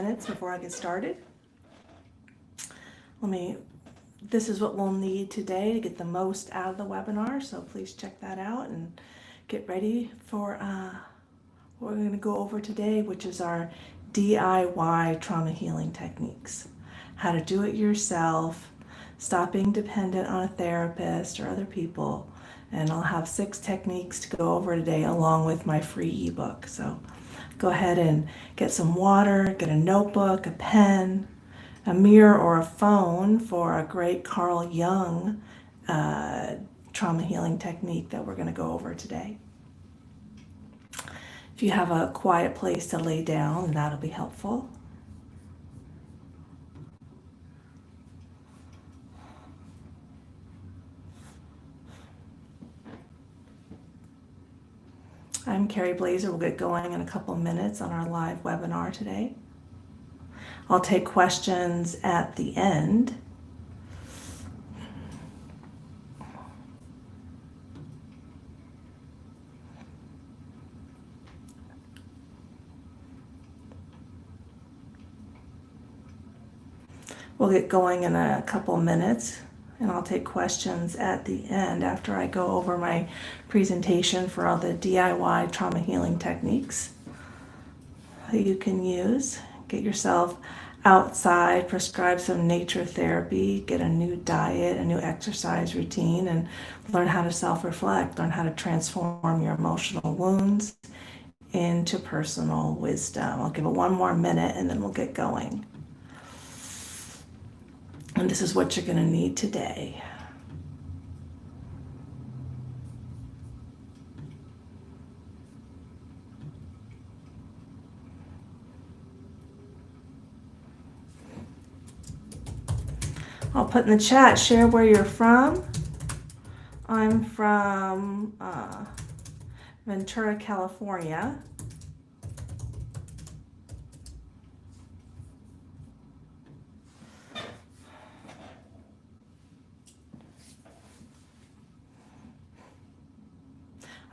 minutes before I get started. This is what we'll need today to get the most out of the webinar, so please check that out and get ready for what we're going to go over today, which is our DIY trauma healing techniques. How to do it yourself, stop being dependent on a therapist or other people, and I'll have 6 techniques to go over today along with my free ebook. So go ahead and get some water, get a notebook, a pen, a mirror or a phone for a great Carl Jung trauma healing technique that we're going to go over today. If you have a quiet place to lay down, that'll be helpful. I'm Carrie Blazer. We'll get going in a couple of minutes on our live webinar today. I'll take questions at the end. We'll get going in a couple of minutes, and I'll take questions at the end after I go over my presentation for all the DIY trauma healing techniques that you can use. Get yourself outside, prescribe some nature therapy, get a new diet, a new exercise routine, and learn how to self-reflect, learn how to transform your emotional wounds into personal wisdom. I'll give it one more minute and then we'll get going. And this is what you're going to need today. I'll put in the chat, share where you're from. I'm from Ventura, California.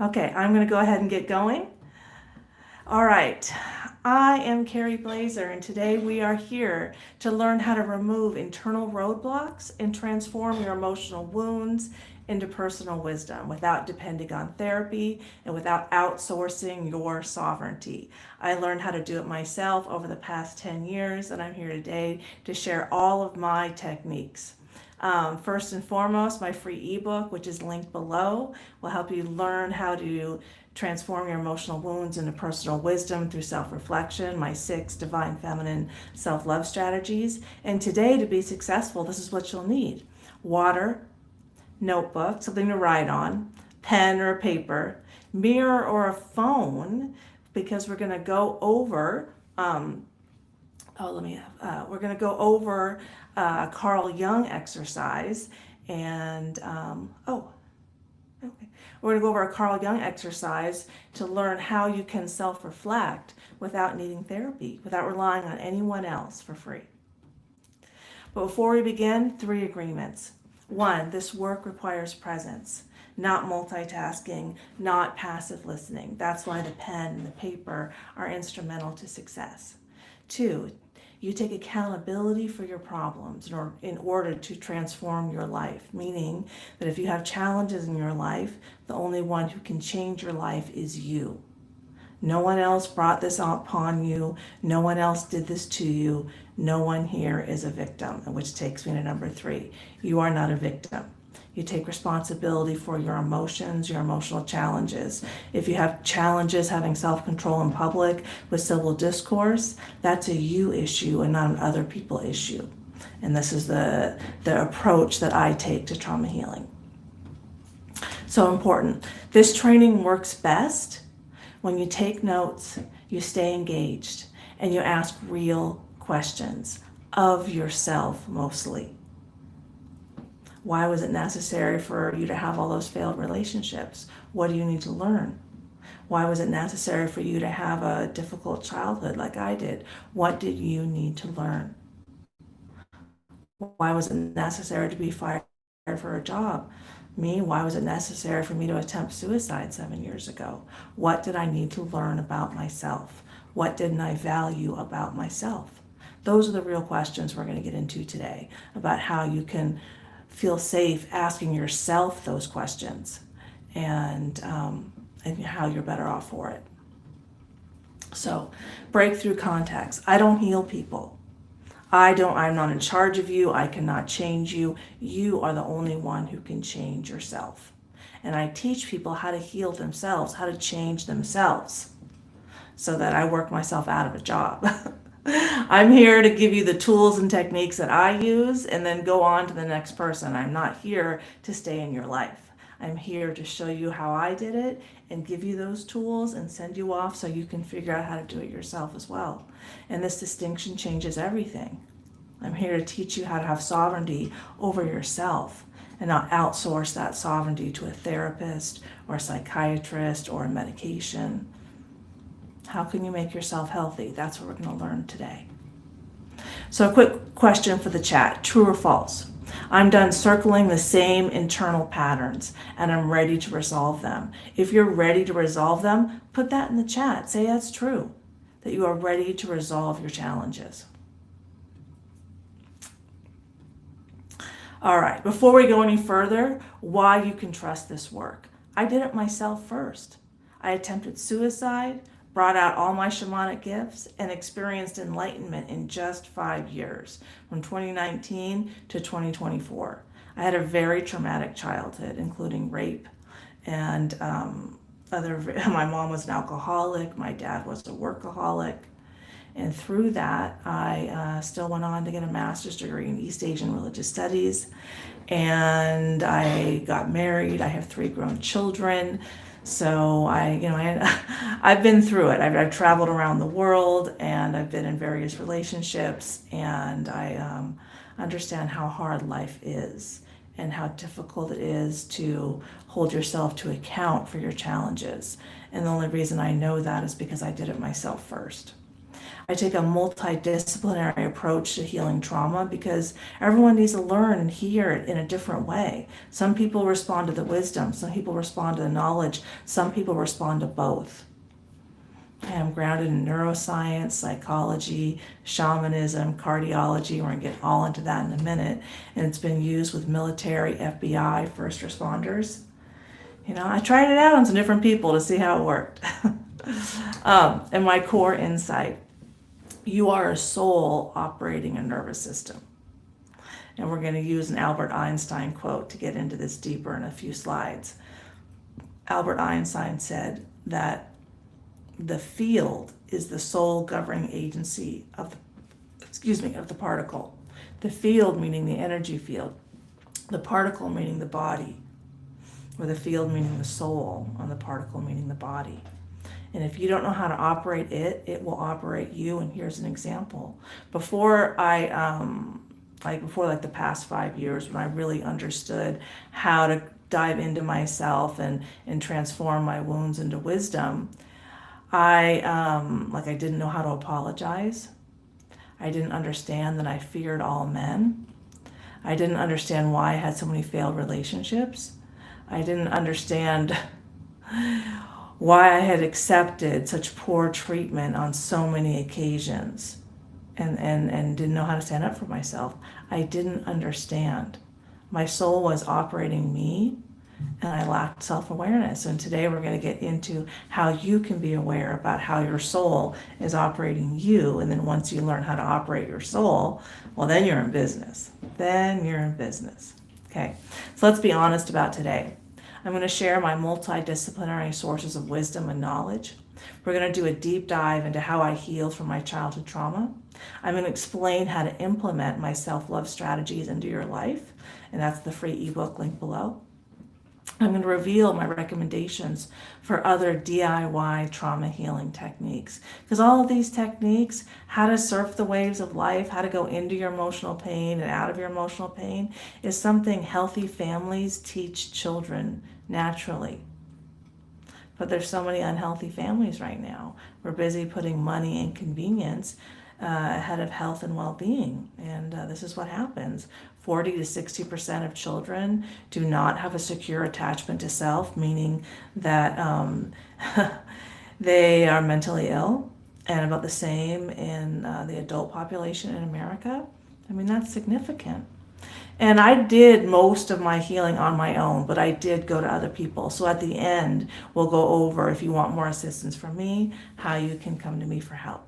Okay, I'm going to go ahead and get going. All right, I am Carrie Blazer, and today we are here to learn how to remove internal roadblocks and transform your emotional wounds into personal wisdom without depending on therapy and without outsourcing your sovereignty. I learned how to do it myself over the past 10 years, and I'm here today to share all of my techniques. First and foremost, my free ebook, which is linked below, will help you learn how to transform your emotional wounds into personal wisdom through self-reflection, my 6 divine feminine self-love strategies. And today, to be successful, this is what you'll need: water, notebook, something to write on, pen or paper, mirror or a phone, because we're going to go over we're going to go over a Carl Jung exercise, and we're going to go over a Carl Jung exercise to learn how you can self-reflect without needing therapy, without relying on anyone else for free. But before we begin, 3 agreements. 1, this work requires presence, not multitasking, not passive listening. That's why the pen and the paper are instrumental to success. 2, you take accountability for your problems in order to transform your life, meaning that if you have challenges in your life, the only one who can change your life is you. No one else brought this upon you. No one else did this to you. No one here is a victim, which takes me to number 3. You are not a victim. You take responsibility for your emotions, your emotional challenges. If you have challenges having self-control in public with civil discourse, that's a you issue and not an other people issue. And this is the approach that I take to trauma healing. So important. This training works best when you take notes, you stay engaged, and you ask real questions of yourself mostly. Why was it necessary for you to have all those failed relationships? What do you need to learn? Why was it necessary for you to have a difficult childhood like I did? What did you need to learn? Why was it necessary to be fired for a job? Me, why was it necessary for me to attempt suicide 7 years ago? What did I need to learn about myself? What didn't I value about myself? Those are the real questions we're going to get into today, about how you can feel safe asking yourself those questions, and how you're better off for it. So, breakthrough contacts. I don't heal people. I'm not in charge of you. I cannot change you. You are the only one who can change yourself. And I teach people how to heal themselves, how to change themselves, so that I work myself out of a job. I'm here to give you the tools and techniques that I use and then go on to the next person. I'm not here to stay in your life. I'm here to show you how I did it and give you those tools and send you off so you can figure out how to do it yourself as well. And this distinction changes everything. I'm here to teach you how to have sovereignty over yourself and not outsource that sovereignty to a therapist or a psychiatrist or a medication. How can you make yourself healthy? That's what we're going to learn today. So a quick question for the chat. True or false? I'm done circling the same internal patterns and I'm ready to resolve them. If you're ready to resolve them, put that in the chat. Say that's true, that you are ready to resolve your challenges. All right, before we go any further, why you can trust this work. I did it myself first. I attempted suicide, brought out all my shamanic gifts, and experienced enlightenment in just 5 years, from 2019 to 2024. I had a very traumatic childhood, including rape and my mom was an alcoholic, my dad was a workaholic. And through that, I still went on to get a master's degree in East Asian Religious Studies. And I got married. I have 3 grown children. So I've been through it. I've traveled around the world and I've been in various relationships, and I understand how hard life is and how difficult it is to hold yourself to account for your challenges. And the only reason I know that is because I did it myself first. I take a multidisciplinary approach to healing trauma because everyone needs to learn and hear it in a different way. Some people respond to the wisdom, some people respond to the knowledge, some people respond to both. I am grounded in neuroscience, psychology, shamanism, cardiology. We're going to get all into that in a minute. And it's been used with military, FBI, first responders. I tried it out on some different people to see how it worked. And my core insight. You are a soul operating a nervous system. And we're going to use an Albert Einstein quote to get into this deeper in a few slides. Albert Einstein said that the field is the sole governing agency of the particle. The field meaning the energy field, the particle meaning the body, or the field meaning the soul, and the particle meaning the body. And if you don't know how to operate it, it will operate you. And here's an example. Before the past 5 years, when I really understood how to dive into myself and transform my wounds into wisdom, I didn't know how to apologize. I didn't understand that I feared all men. I didn't understand why I had so many failed relationships. I didn't understand why I had accepted such poor treatment on so many occasions and didn't know how to stand up for myself. I didn't understand. My soul was operating me, and I lacked self-awareness. And today we're going to get into how you can be aware about how your soul is operating you. And then once you learn how to operate your soul, well, then you're in business. Okay, so let's be honest about today. I'm going to share my multidisciplinary sources of wisdom and knowledge. We're going to do a deep dive into how I healed from my childhood trauma. I'm going to explain how to implement my self-love strategies into your life, and that's the free ebook link below. I'm going to reveal my recommendations for other DIY trauma healing techniques, because all of these techniques, how to surf the waves of life, how to go into your emotional pain and out of your emotional pain, is something healthy families teach children naturally. But there's so many unhealthy families right now. We're busy putting money and convenience ahead of health and well-being. And this is what happens. 40 to 60% of children do not have a secure attachment to self, meaning that they are mentally ill. and about the same in the adult population in America. I mean, that's significant. And I did most of my healing on my own, but I did go to other people. So at the end, we'll go over, if you want more assistance from me, how you can come to me for help.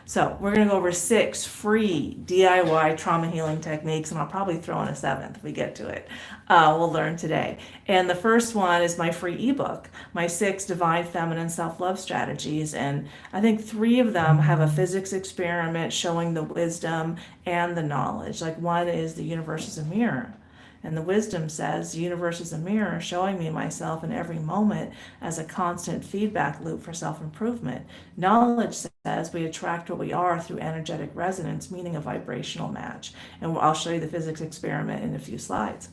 So we're going to go over 6 free DIY trauma healing techniques, and I'll probably throw in a 7th if we get to it. We'll learn today. And the first one is my free ebook, my 6 Divine Feminine Self-Love Strategies. And I think 3 of them have a physics experiment showing the wisdom and the knowledge. Like one is the universe is a mirror. And the wisdom says, the universe is a mirror showing me myself in every moment as a constant feedback loop for self-improvement. Knowledge says we attract what we are through energetic resonance, meaning a vibrational match. And I'll show you the physics experiment in a few slides.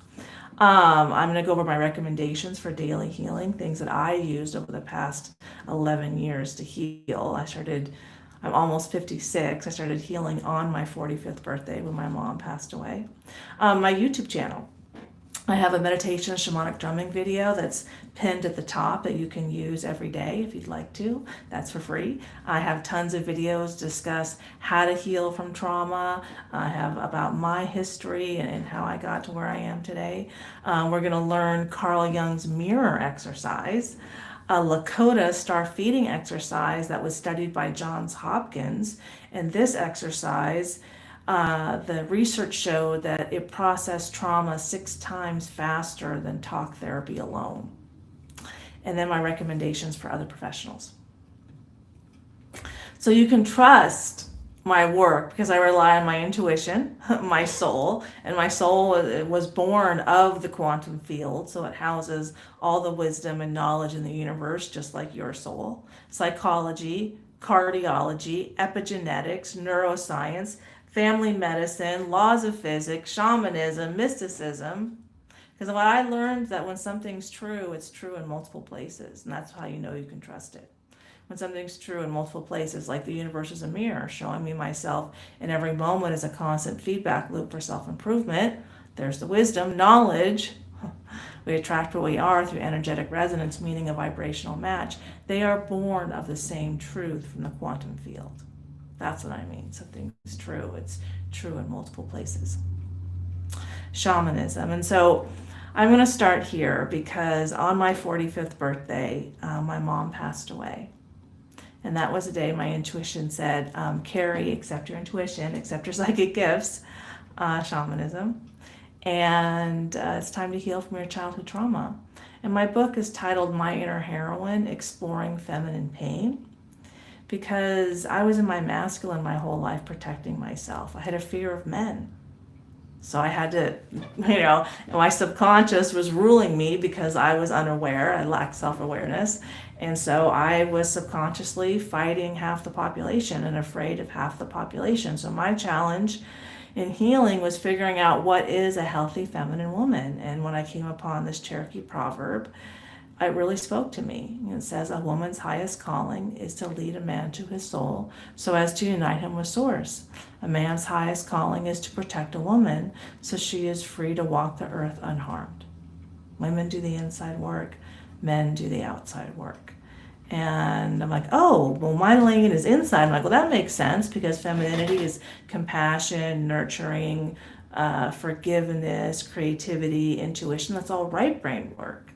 I'm going to go over my recommendations for daily healing, things that I used over the past 11 years to heal. I'm almost 56. I started healing on my 45th birthday when my mom passed away. My YouTube channel. I have a meditation shamanic drumming video that's pinned at the top that you can use every day if you'd like to. That's for free. I have tons of videos discuss how to heal from trauma. I have about my history and how I got to where I am today. We're going to learn Carl Jung's mirror exercise, a Lakota star feeding exercise that was studied by Johns Hopkins. And this exercise, the research showed that it processed trauma 6 times faster than talk therapy alone. And then my recommendations for other professionals. So you can trust my work because I rely on my intuition, my soul, and my soul was born of the quantum field, so it houses all the wisdom and knowledge in the universe, just like your soul. Psychology, cardiology, epigenetics, neuroscience, family medicine, laws of physics, shamanism, mysticism. Because what I learned that when something's true, it's true in multiple places, and that's how you know you can trust it. When something's true in multiple places, like the universe is a mirror, showing me myself in every moment as a constant feedback loop for self-improvement, there's the wisdom, knowledge. We attract what we are through energetic resonance, meaning a vibrational match. They are born of the same truth from the quantum field. That's what I mean. Something is true. It's true in multiple places. Shamanism. And so I'm going to start here because on my 45th birthday, my mom passed away. And that was the day my intuition said, Carrie, accept your intuition, accept your psychic gifts, shamanism. And it's time to heal from your childhood trauma. And my book is titled My Inner Heroine, Exploring Feminine Pain. Because I was in my masculine my whole life protecting myself. I had a fear of men. So I had to, my subconscious was ruling me because I was unaware. I lacked self-awareness. And so I was subconsciously fighting half the population and afraid of half the population. So my challenge in healing was figuring out what is a healthy feminine woman. And when I came upon this Cherokee proverb, it really spoke to me. It says, a woman's highest calling is to lead a man to his soul so as to unite him with source. A man's highest calling is to protect a woman so she is free to walk the earth unharmed. Women do the inside work, men do the outside work. And I'm like, oh, well, my lane is inside. I'm like, well, that makes sense because femininity is compassion, nurturing, forgiveness, creativity, intuition. That's all right brain work.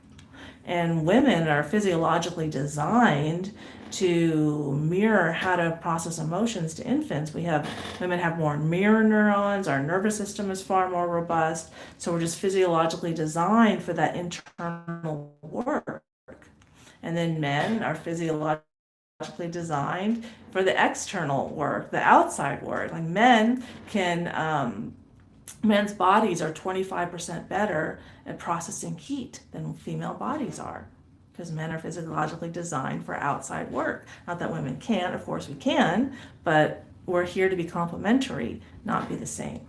And women are physiologically designed to mirror how to process emotions to infants. Women have more mirror neurons. Our nervous system is far more robust. So we're just physiologically designed for that internal work. And then men are physiologically designed for the external work, the outside work. Like men's bodies are 25% better at processing heat than female bodies are because men are physiologically designed for outside work. Not that women can't, of course we can, but we're here to be complementary, not be the same.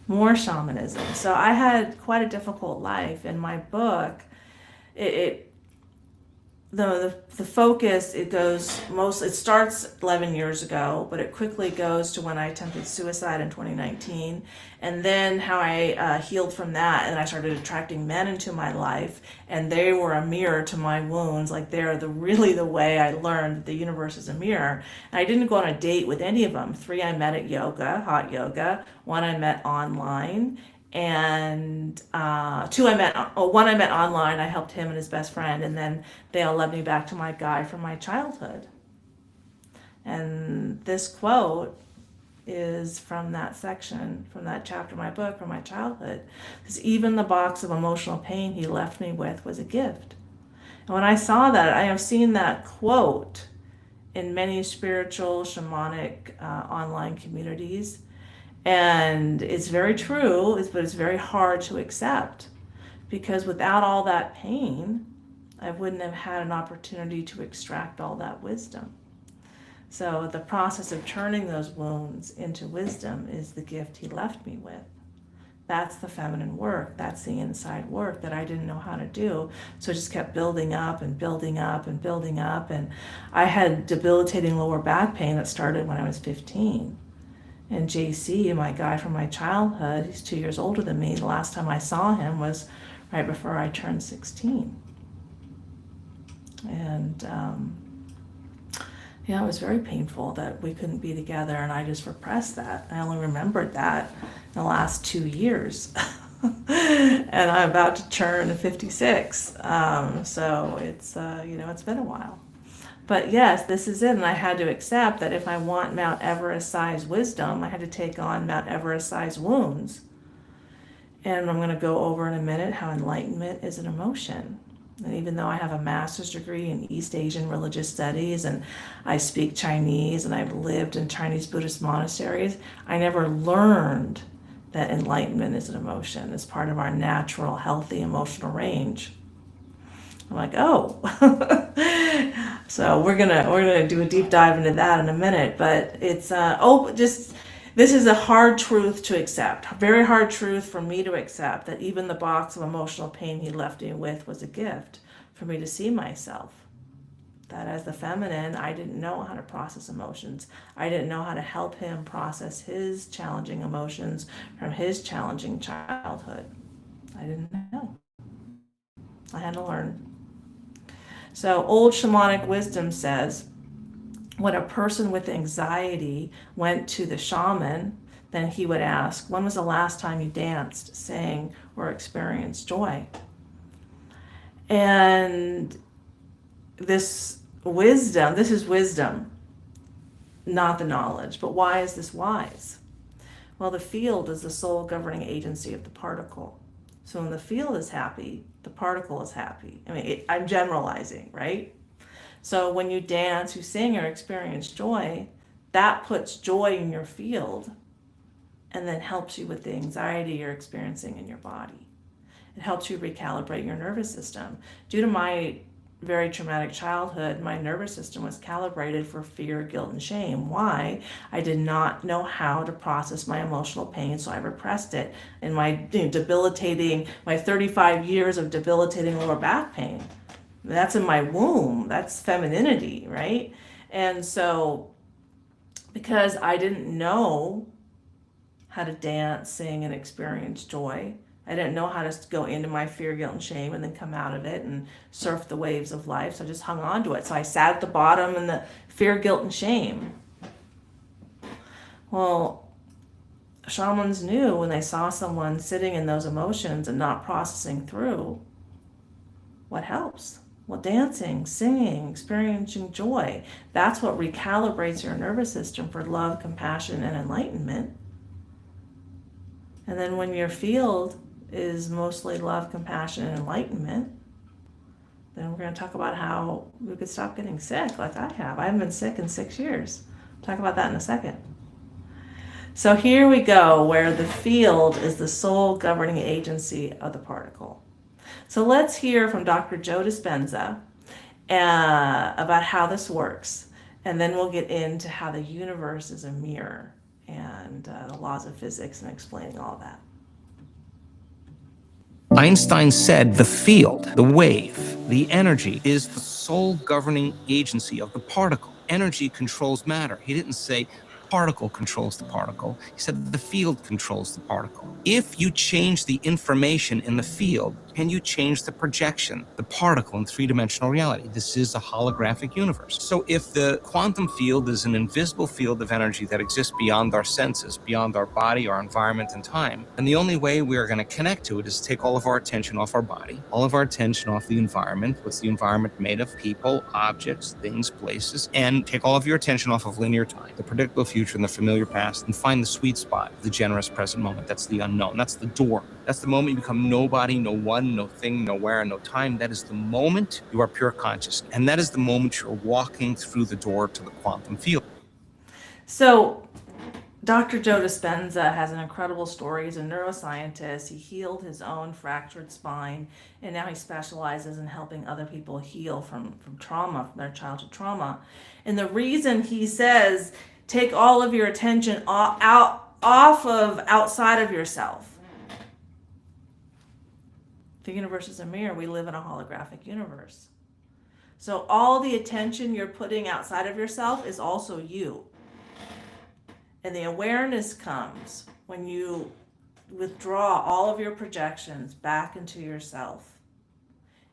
More shamanism. So I had quite a difficult life. In my book, it the focus, it starts 11 years ago, but it quickly goes to when I attempted suicide in 2019, and then how I healed from that, and I started attracting men into my life, and they were a mirror to my wounds. Like, they're really the way I learned that the universe is a mirror. And I didn't go on a date with any of them. 3 I met at yoga, hot yoga. 1 I met online, and 2 I met, 1 I met online. I helped him and his best friend, and then they all led me back to my guy from my childhood. And this quote is from that section, from that chapter of my book, from my childhood. Because even the box of emotional pain he left me with was a gift. And when I saw that, I have seen that quote in many spiritual, shamanic online communities. And it's very true, but it's very hard to accept, because without all that pain, I wouldn't have had an opportunity to extract all that wisdom. So the process of turning those wounds into wisdom is the gift he left me with. That's the feminine work. That's the inside work that I didn't know how to do. So it just kept building up and building up and building up. And I had debilitating lower back pain that started when I was 15. And JC, my guy from my childhood, he's 2 years older than me. The last time I saw him was right before I turned 16. And yeah, it was very painful that we couldn't be together, and I just repressed that. I only remembered that in the last 2 years. And I'm about to turn 56. So it's, it's been a while. But yes, this is it. And I had to accept that if I want Mount Everest-sized wisdom, I had to take on Mount Everest-sized wounds. And I'm going to go over in a minute how enlightenment is an emotion. And even though I have a master's degree in East Asian religious studies, and I speak Chinese, and I've lived in Chinese Buddhist monasteries, I never learned that enlightenment is an emotion. It's part of our natural, healthy emotional range. I'm like, oh. So we're gonna do a deep dive into that in a minute, but it's this is a hard truth to accept. A very hard truth for me to accept, that even the box of emotional pain he left me with was a gift for me to see myself. That as the feminine, I didn't know how to process emotions. I didn't know how to help him process his challenging emotions from his challenging childhood. I didn't know. I had to learn. So old shamanic wisdom says, when a person with anxiety went to the shaman, then he would ask, when was the last time you danced, sang, or experienced joy? And this is wisdom, not the knowledge. But why is this wise? Well, the field is the sole governing agency of the particle. So when the field is happy, the particle is happy. I mean, I'm generalizing, right? So when you dance, you sing, or experience joy, that puts joy in your field and then helps you with the anxiety you're experiencing in your body. It helps you recalibrate your nervous system. Due to my very traumatic childhood, my nervous system was calibrated for fear, guilt, and shame. Why? I did not know how to process my emotional pain, so I repressed it. And my 35 years of debilitating lower back pain, that's in my womb. That's femininity, right? And so, because I didn't know how to dance, sing, and experience joy, I didn't know how to go into my fear, guilt, and shame and then come out of it and surf the waves of life. So I just hung on to it. So I sat at the bottom in the fear, guilt, and shame. Well, shamans knew when they saw someone sitting in those emotions and not processing through, what helps? Well, dancing, singing, experiencing joy. That's what recalibrates your nervous system for love, compassion, and enlightenment. And then when your field is mostly love, compassion, and enlightenment, then we're going to talk about how we could stop getting sick like I have. I haven't been sick in 6 years. I'll talk about that in a second. So here we go, where the field is the sole governing agency of the particle. So let's hear from Dr. Joe Dispenza about how this works. And then we'll get into how the universe is a mirror and the laws of physics and explaining all that. Einstein said the field, the wave, the energy is the sole governing agency of the particle. Energy controls matter. He didn't say particle controls the particle. He said the field controls the particle. If you change the information in the field, can you change the projection, the particle in three-dimensional reality? This is a holographic universe. So if the quantum field is an invisible field of energy that exists beyond our senses, beyond our body, our environment, and time, and the only way we are going to connect to it is to take all of our attention off our body, all of our attention off the environment. What's the environment made of? People, objects, things, places, and take all of your attention off of linear time, the predictable future and the familiar past, and find the sweet spot, the generous present moment. That's the unknown. That's the door. That's the moment you become nobody, no one, no thing, nowhere, no time. That is the moment you are pure consciousness. And that is the moment you're walking through the door to the quantum field. So Dr. Joe Dispenza has an incredible story. He's a neuroscientist. He healed his own fractured spine, and now he specializes in helping other people heal from trauma, from their childhood trauma. And the reason he says, take all of your attention off of outside of yourself. The universe is a mirror. We live in a holographic universe. So all the attention you're putting outside of yourself is also you. And the awareness comes when you withdraw all of your projections back into yourself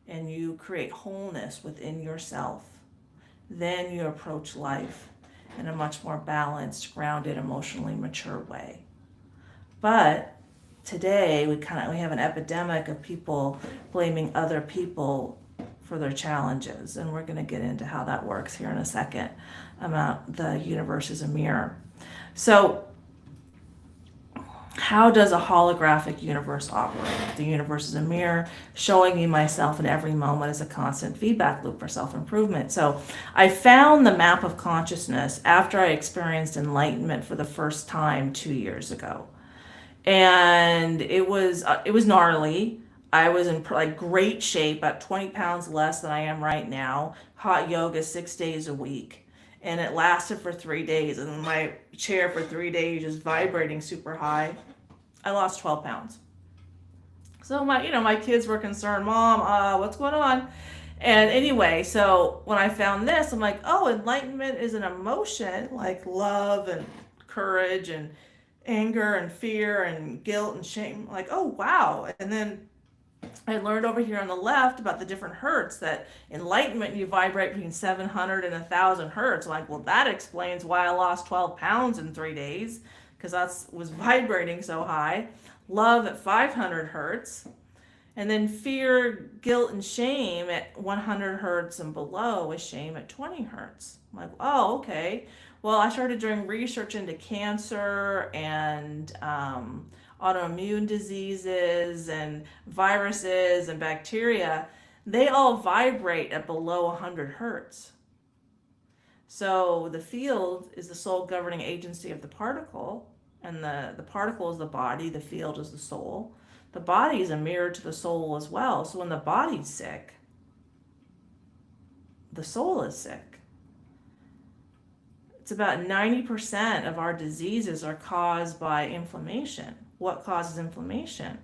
and you create wholeness within yourself. Then you approach life in a much more balanced, grounded, emotionally mature way. But today we have an epidemic of people blaming other people for their challenges, and we're going to get into how that works here in a second about the universe as a mirror. So how does a holographic universe operate? The universe is a mirror showing me myself in every moment as a constant feedback loop for self-improvement. So I found the map of consciousness after I experienced enlightenment for the first time 2 years ago. And it was gnarly. I was in great shape, about 20 pounds less than I am right now. Hot yoga 6 days a week. And it lasted for 3 days. And my chair for 3 days is vibrating super high. I lost 12 pounds. So my kids were concerned, Mom, what's going on? And anyway, so when I found this, I'm like, oh, enlightenment is an emotion like love and courage and anger and fear and guilt and shame. Like, oh, wow. And then I learned over here on the left about the different hertz, that enlightenment, you vibrate between 700 and 1,000 hertz. I'm like, well, that explains why I lost 12 pounds in 3 days, because I was vibrating so high. Love at 500 hertz. And then fear, guilt, and shame at 100 hertz and below, with shame at 20 hertz. I'm like, oh, okay. Well, I started doing research into cancer and autoimmune diseases and viruses and bacteria. They all vibrate at below 100 hertz. So the field is the sole governing agency of the particle, and the particle is the body, the field is the soul. The body is a mirror to the soul as well. So when the body's sick, the soul is sick. It's about 90% of our diseases are caused by inflammation. What causes inflammation?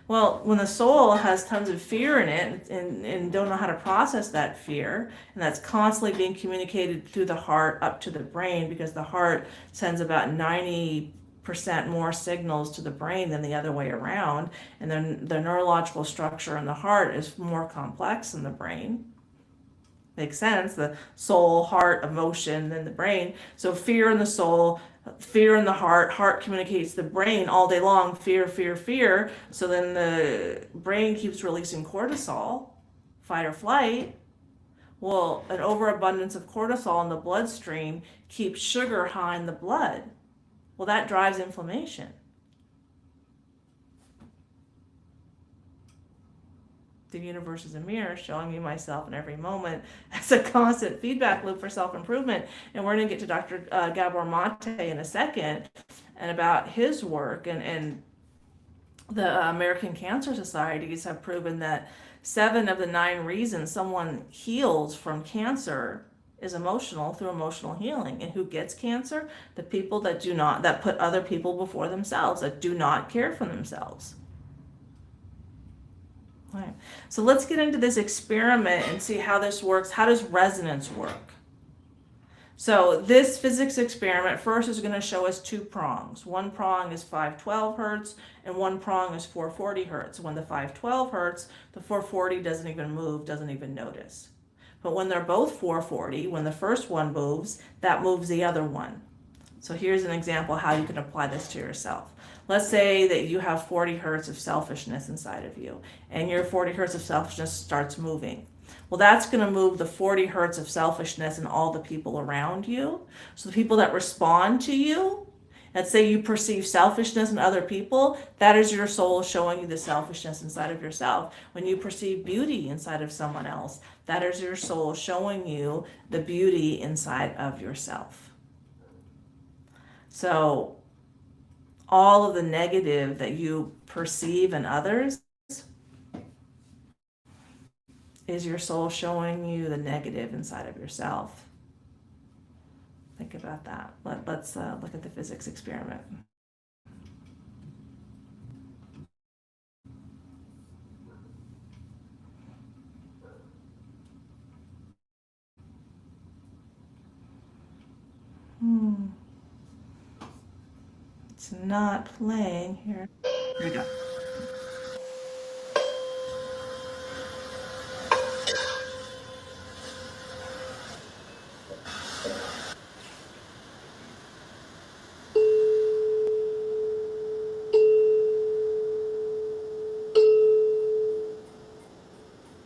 Well, when the soul has tons of fear in it and don't know how to process that fear, and that's constantly being communicated through the heart up to the brain, because the heart sends about 90% more signals to the brain than the other way around, and then the neurological structure in the heart is more complex than the brain. Makes sense, the soul, heart, emotion, then the brain. So fear in the soul, fear in the heart communicates to the brain all day long, fear, fear, fear. So then the brain keeps releasing cortisol, fight or flight. Well, an overabundance of cortisol in the bloodstream keeps sugar high in the blood. Well, that drives inflammation. The universe is a mirror showing me myself in every moment as a constant feedback loop for self-improvement. And we're going to get to Dr. Gabor Mate in a second and about his work. And the American Cancer Societies have proven that 7 of the 9 reasons someone heals from cancer is emotional, through emotional healing. And who gets cancer? The people that put other people before themselves, that do not care for themselves. Right. So let's get into this experiment and see how this works. How does resonance work? So this physics experiment first is going to show us two prongs. One prong is 512 hertz and one prong is 440 hertz. When the 512 hertz, the 440 doesn't even move, doesn't even notice. But when they're both 440, when the first one moves, that moves the other one. So here's an example how you can apply this to yourself. Let's say that you have 40 hertz of selfishness inside of you, and your 40 hertz of selfishness starts moving. Well, that's going to move the 40 hertz of selfishness and all the people around you. So the people that respond to you, let's say you perceive selfishness in other people, that is your soul showing you the selfishness inside of yourself. When you perceive beauty inside of someone else, that is your soul showing you the beauty inside of yourself. So all of the negative that you perceive in others is your soul showing you the negative inside of yourself. Think about that. Let's look at the physics experiment. It's not playing here. Here we go.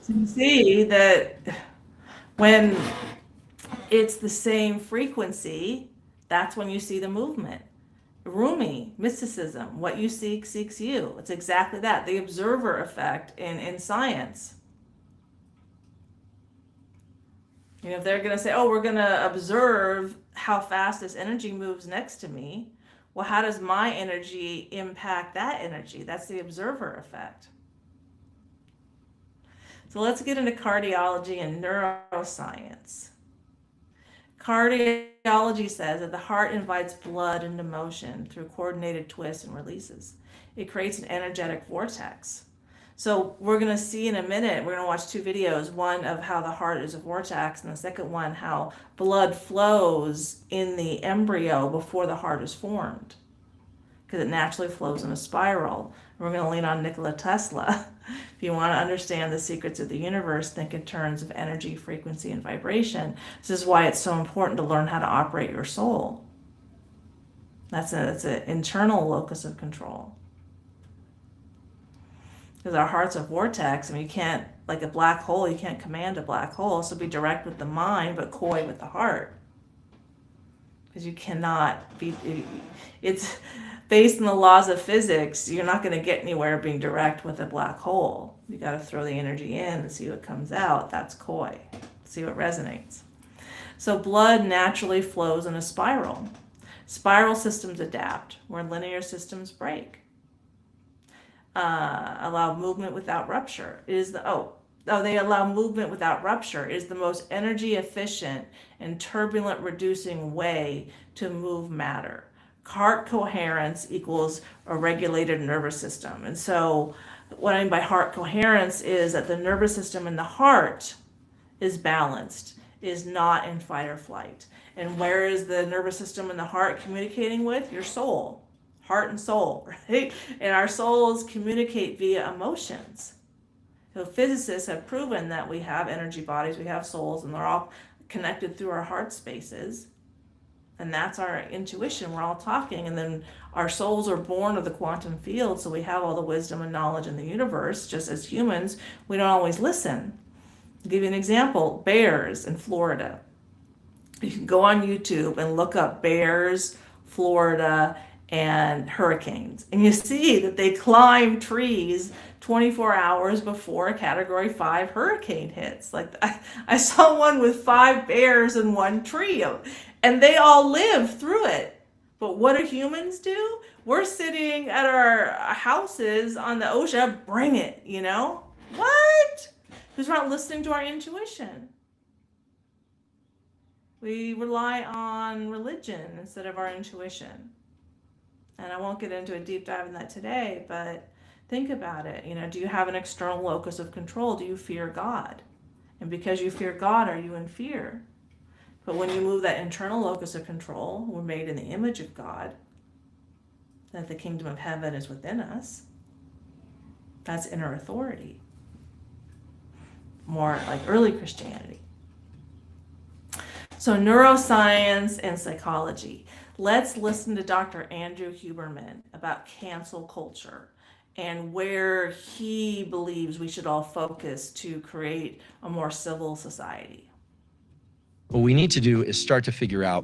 So you see that when it's the same frequency, that's when you see the movement. Rumi, mysticism, what you seek seeks you. It's exactly that, the observer effect in science. You know, if they're going to say, oh, we're going to observe how fast this energy moves next to me, well, how does my energy impact that energy? That's the observer effect. So let's get into cardiology and neuroscience. Cardiology says that the heart invites blood into motion through coordinated twists and releases. It creates an energetic vortex. So we're going to see in a minute, we're going to watch two videos, one of how the heart is a vortex, and the second one how blood flows in the embryo before the heart is formed, because it naturally flows in a spiral. We're going to lean on Nikola Tesla. If you want to understand the secrets of the universe, think in terms of energy, frequency, and vibration. This is why it's so important to learn how to operate your soul. That's an internal locus of control. Because our heart's a vortex, and you can't, like a black hole, you can't command a black hole. So be direct with the mind, but coy with the heart. Because you cannot be, it's based on the laws of physics. You're not going to get anywhere being direct with a black hole. You got to throw the energy in and see what comes out. That's coy. See what resonates. So blood naturally flows in a spiral. Spiral systems adapt where linear systems break. Allow movement without rupture. They allow movement without rupture. It is the most energy efficient and turbulent reducing way to move matter. Heart coherence equals a regulated nervous system. And so what I mean by heart coherence is that the nervous system in the heart is balanced, is not in fight or flight. And where is the nervous system in the heart communicating with? Your soul. Heart and soul, right? And our souls communicate via emotions. So physicists have proven that we have energy bodies, we have souls, and they're all connected through our heart spaces. And that's our intuition. We're all talking, and then our souls are born of the quantum field, so we have all the wisdom and knowledge in the universe. Just as humans, we don't always listen. I'll give you an example. Bears in Florida. You can go on YouTube and look up bears, Florida, and hurricanes, and you see that they climb trees 24 hours before a category 5 hurricane hits. Like I saw one with 5 bears in one tree, and they all live through it. But what do humans do? We're sitting at our houses on the ocean. Bring it, you know? What? Because we're not listening to our intuition. We rely on religion instead of our intuition. And I won't get into a deep dive in that today, but Think about it. Do you have an external locus of control? Do you fear God? And because you fear God, are you in fear? But when you move that internal locus of control, we're made in the image of God, that the kingdom of heaven is within us. That's inner authority. More like early Christianity. So neuroscience and psychology. Let's listen to Dr. Andrew Huberman about cancel culture and where he believes we should all focus to create a more civil society. What we need to do is start to figure out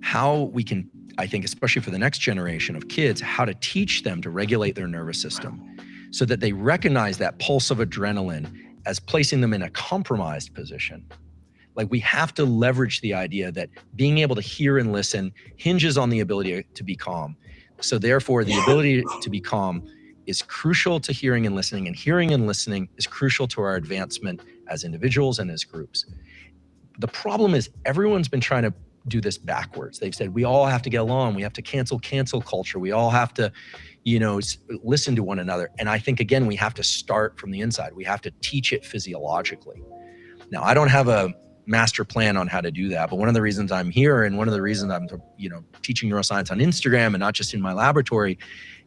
how we can, I think, especially for the next generation of kids, how to teach them to regulate their nervous system so that they recognize that pulse of adrenaline as placing them in a compromised position. Like, we have to leverage the idea that being able to hear and listen hinges on the ability to be calm. So therefore, the ability to be calm is crucial to hearing and hearing and listening is crucial to our advancement as individuals and as groups. The problem is everyone's been trying to do this backwards. They've said we all have to get along. We have to cancel culture. We all have to, listen to one another. And I think, again, we have to start from the inside. We have to teach it physiologically. Now, I don't have a master plan on how to do that, but one of the reasons I'm here and one of the reasons I'm, teaching neuroscience on Instagram and not just in my laboratory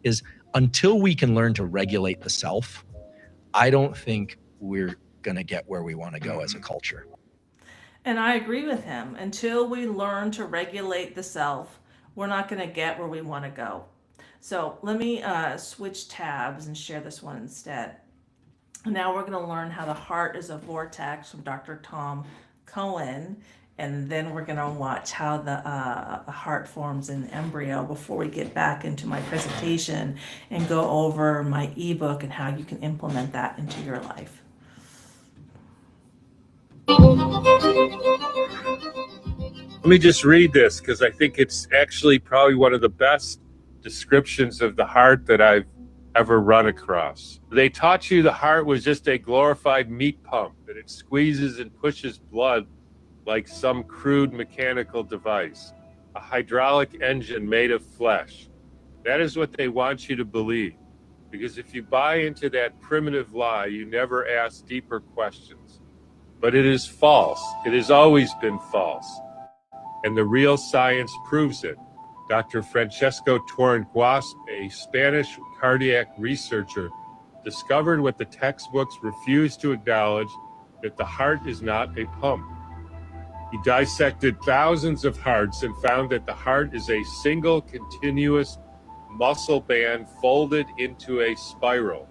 is until we can learn to regulate the self, I don't think we're going to get where we want to go as a culture. And I agree with him. Until we learn to regulate the self, we're not going to get where we want to go. So let me switch tabs and share this one instead. Now we're going to learn how the heart is a vortex from Dr. Tom Cohen. And then we're going to watch how the heart forms in the embryo before we get back into my presentation and go over my ebook and how you can implement that into your life. Let me just read this because I think it's actually probably one of the best descriptions of the heart that I've ever run across. They taught you the heart was just a glorified meat pump, that it squeezes and pushes blood like some crude mechanical device, a hydraulic engine made of flesh. That is what they want you to believe, because if you buy into that primitive lie, you never ask deeper questions. But it is false. It has always been false. And the real science proves it. Dr. Francesco Torrenquas, a Spanish cardiac researcher, discovered what the textbooks refuse to acknowledge, that the heart is not a pump. He dissected thousands of hearts and found that the heart is a single continuous muscle band folded into a spiral.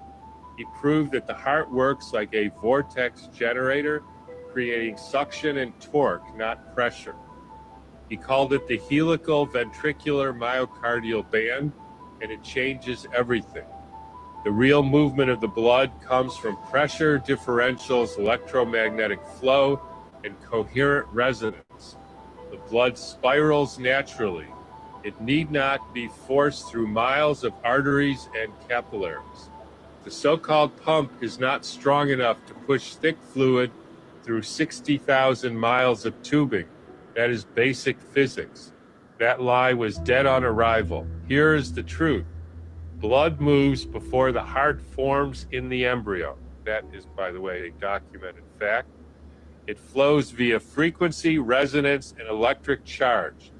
He proved that the heart works like a vortex generator, creating suction and torque, not pressure. He called it the helical ventricular myocardial band, and it changes everything. The real movement of the blood comes from pressure differentials, electromagnetic flow, and coherent resonance. The blood spirals naturally. It need not be forced through miles of arteries and capillaries. The so-called pump is not strong enough to push thick fluid through 60,000 miles of tubing. That is basic physics. That lie was dead on arrival. Here is the truth. Blood moves before the heart forms in the embryo. That is, by the way, a documented fact. It flows via frequency, resonance, and electric charge.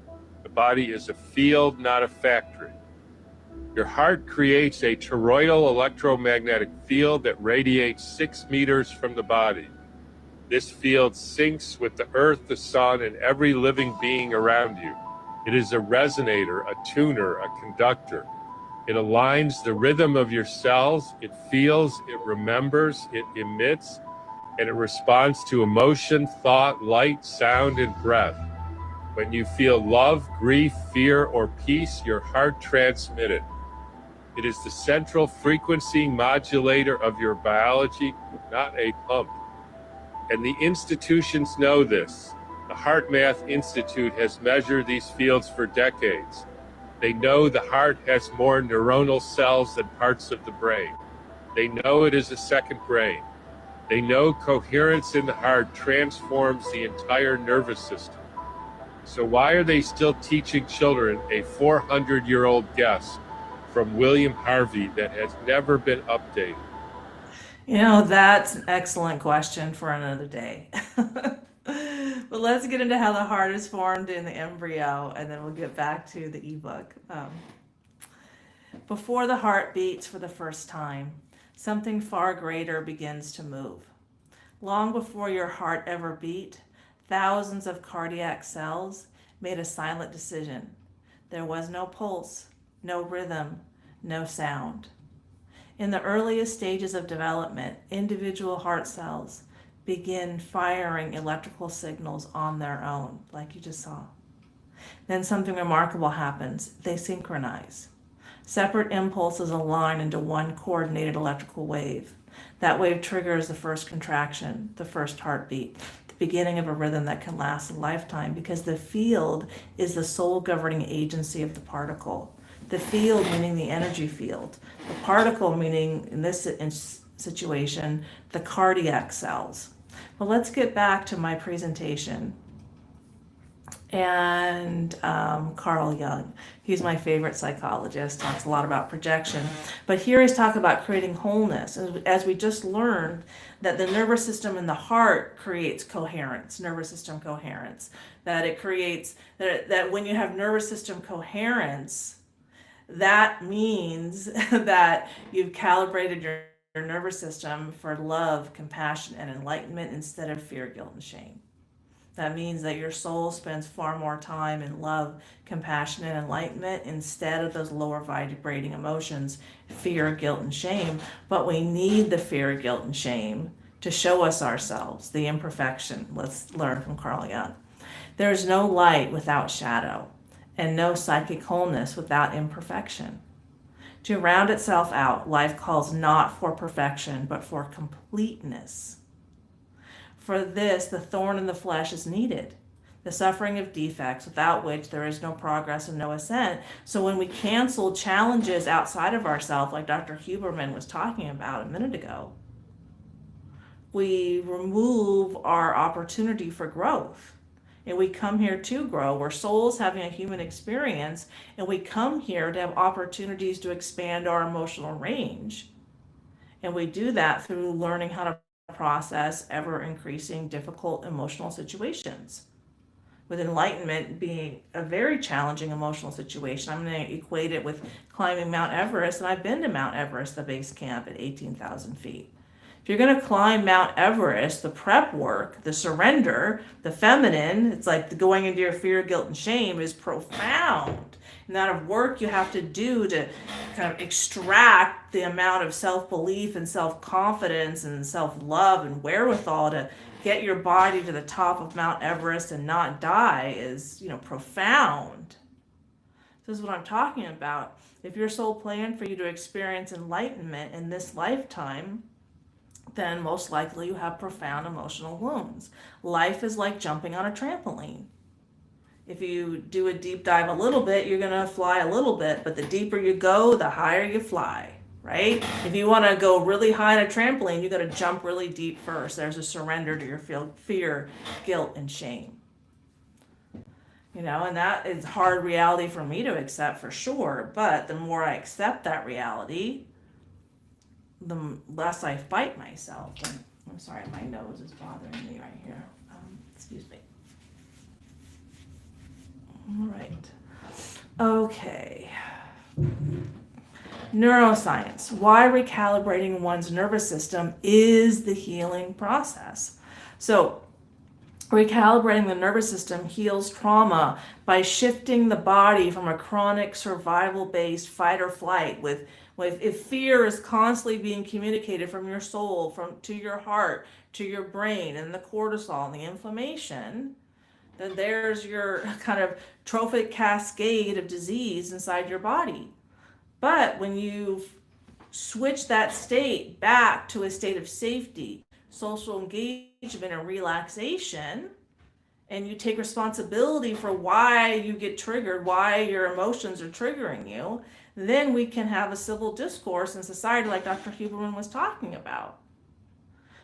The body is a field, not a factory. Your heart creates a toroidal electromagnetic field that radiates 6 meters from the body. This field syncs with the earth, the sun, and every living being around you. It is a resonator, a tuner, a conductor. It aligns the rhythm of your cells. It feels, it remembers, it emits, and it responds to emotion, thought, light, sound, and breath. When you feel love, grief, fear, or peace, your heart transmits it. It is the central frequency modulator of your biology, not a pump. And the institutions know this. The HeartMath Institute has measured these fields for decades. They know the heart has more neuronal cells than parts of the brain. They know it is a second brain. They know coherence in the heart transforms the entire nervous system. So why are they still teaching children a 400-year-old guess from William Harvey that has never been updated? You know, that's an excellent question for another day. But let's get into how the heart is formed in the embryo, and then we'll get back to the ebook. Before the heart beats for the first time, something far greater begins to move. Long before your heart ever beat, thousands of cardiac cells made a silent decision. There was no pulse, no rhythm, no sound. In the earliest stages of development, individual heart cells begin firing electrical signals on their own, like you just saw. Then something remarkable happens. They synchronize. Separate impulses align into one coordinated electrical wave. That wave triggers the first contraction, the first heartbeat, the beginning of a rhythm that can last a lifetime, because the field is the sole governing agency of the particle. The field meaning the energy field. The particle meaning, in this situation, the cardiac cells. Well, let's get back to my presentation. And Carl Jung, he's my favorite psychologist, talks a lot about projection. But here he's talking about creating wholeness. As we just learned, that the nervous system in the heart creates coherence, nervous system coherence. That it creates, that when you have nervous system coherence, that means that you've calibrated your nervous system for love, compassion, and enlightenment instead of fear, guilt, and shame. That means that your soul spends far more time in love, compassion, and enlightenment instead of those lower vibrating emotions, fear, guilt, and shame. But we need the fear, guilt, and shame to show us ourselves, the imperfection. Let's learn from Carl Jung. There is no light without shadow, and no psychic wholeness without imperfection. To round itself out, life calls not for perfection, but for completeness. For this, the thorn in the flesh is needed, the suffering of defects, without which there is no progress and no ascent. So when we cancel challenges outside of ourselves, like Dr. Huberman was talking about a minute ago, we remove our opportunity for growth. And we come here to grow. We're souls having a human experience, and we come here to have opportunities to expand our emotional range. And we do that through learning how to process ever increasing difficult emotional situations. With enlightenment being a very challenging emotional situation, I'm going to equate it with climbing Mount Everest. And I've been to Mount Everest, the base camp at 18,000 feet. If you're going to climb Mount Everest, the prep work, the surrender, the feminine, it's like going into your fear, guilt, and shame is profound. And that of work you have to do to kind of extract the amount of self-belief and self-confidence and self-love and wherewithal to get your body to the top of Mount Everest and not die is, profound. This is what I'm talking about. If your soul planned for you to experience enlightenment in this lifetime, then most likely you have profound emotional wounds. Life is like jumping on a trampoline. If you do a deep dive a little bit, you're going to fly a little bit, but the deeper you go, the higher you fly, right? If you want to go really high on a trampoline, you got to jump really deep first. There's a surrender to your fear, guilt, and shame. And that is hard reality for me to accept for sure, but the more I accept that reality, the less I fight myself. And I'm sorry, my nose is bothering me right here. Excuse me. All right. Okay. Neuroscience. Why recalibrating one's nervous system is the healing process. So, recalibrating the nervous system heals trauma by shifting the body from a chronic survival-based fight or flight if fear is constantly being communicated from your soul to your heart, to your brain, and the cortisol and the inflammation, then there's your kind of trophic cascade of disease inside your body. But when you switch that state back to a state of safety, social engagement, and relaxation, and you take responsibility for why you get triggered, why your emotions are triggering you, then we can have a civil discourse in society like Dr. Huberman was talking about.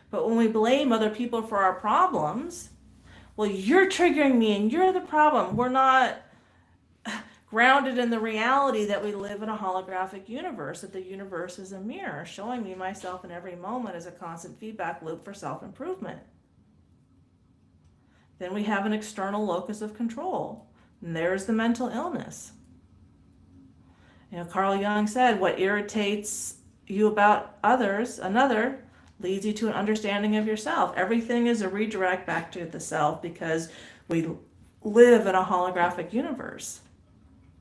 But when we blame other people for our problems, well, you're triggering me and you're the problem. grounded in the reality that we live in a holographic universe, that the universe is a mirror showing me myself in every moment as a constant feedback loop for self-improvement. Then we have an external locus of control, and there's the mental illness. Carl Jung said, what irritates you about another, leads you to an understanding of yourself. Everything is a redirect back to the self because we live in a holographic universe.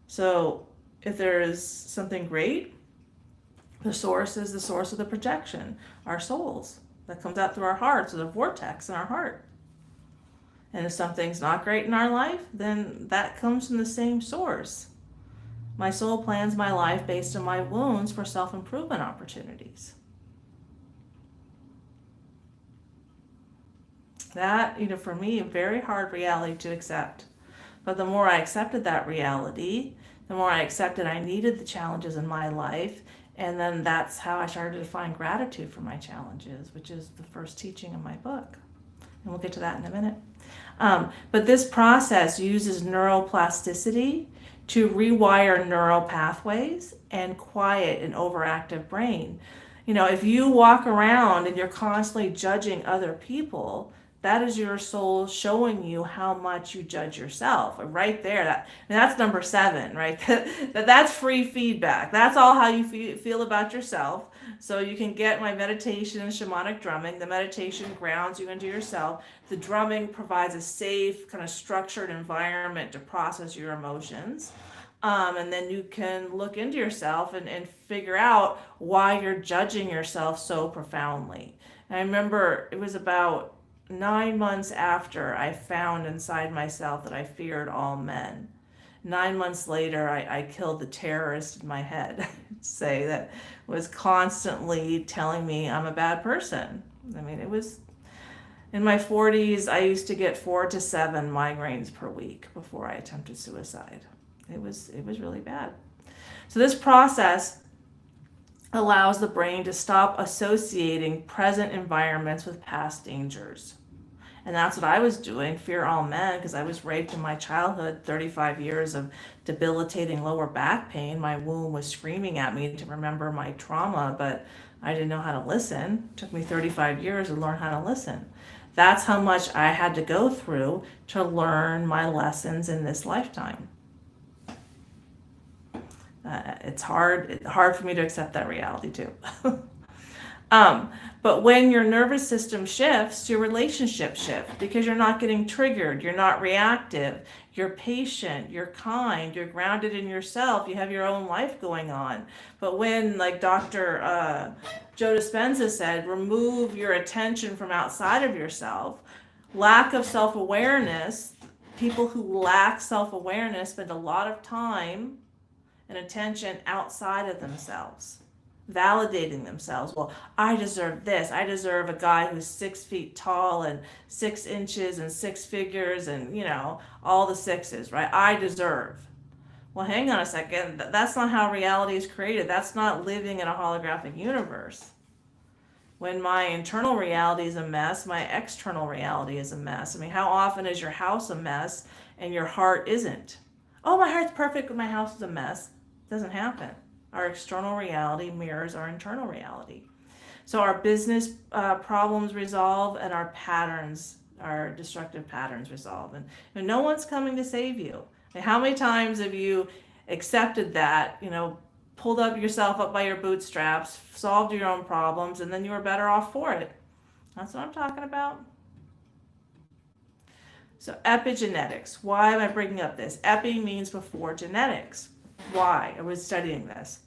So if there is something great, the source is the source of the projection, our souls, that comes out through our hearts, or the vortex in our heart. And if something's not great in our life, then that comes from the same source. My soul plans my life based on my wounds for self-improvement opportunities. That, for me, a very hard reality to accept. But the more I accepted that reality, the more I accepted I needed the challenges in my life. And then that's how I started to find gratitude for my challenges, which is the first teaching of my book. And we'll get to that in a minute. But this process uses neuroplasticity to rewire neural pathways and quiet an overactive brain. If you walk around and you're constantly judging other people, that is your soul showing you how much you judge yourself. Right there, that's number 7, right? That's free feedback. That's all how you feel about yourself. So you can get my meditation and shamanic drumming. The meditation grounds you into yourself. The drumming provides a safe, kind of structured environment to process your emotions. And then you can look into yourself and figure out why you're judging yourself so profoundly. And I remember it was about 9 months after I found inside myself that I feared all men. 9 months later, I killed the terrorist in my head, say, that was constantly telling me I'm a bad person. It was in my 40s, I used to get 4 to 7 migraines per week before I attempted suicide. It was really bad. So this process allows the brain to stop associating present environments with past dangers. And that's what I was doing, fear all men, because I was raped in my childhood, 35 years of debilitating lower back pain. My womb was screaming at me to remember my trauma, but I didn't know how to listen. It took me 35 years to learn how to listen. That's how much I had to go through to learn my lessons in this lifetime. It's hard for me to accept that reality too. But when your nervous system shifts, your relationships shift because you're not getting triggered, you're not reactive, you're patient, you're kind, you're grounded in yourself, you have your own life going on. But when, like Dr. Joe Dispenza said, remove your attention from outside of yourself, lack of self-awareness, people who lack self-awareness spend a lot of time and attention outside of themselves, validating themselves. Well, I deserve this. I deserve a guy who's 6 feet tall and 6 inches and 6 figures and, all the 6s, right? I deserve. Well, hang on a second. That's not how reality is created. That's not living in a holographic universe. When my internal reality is a mess, my external reality is a mess. How often is your house a mess and your heart isn't? Oh, my heart's perfect, but my house is a mess. It doesn't happen. Our external reality mirrors our internal reality. So our business problems resolve and our patterns, our destructive patterns resolve. And no one's coming to save you. How many times have you accepted that, pulled yourself up by your bootstraps, solved your own problems, and then you were better off for it? That's what I'm talking about. So epigenetics. Why am I bringing up this? Epi means before genetics. Why? I was studying this.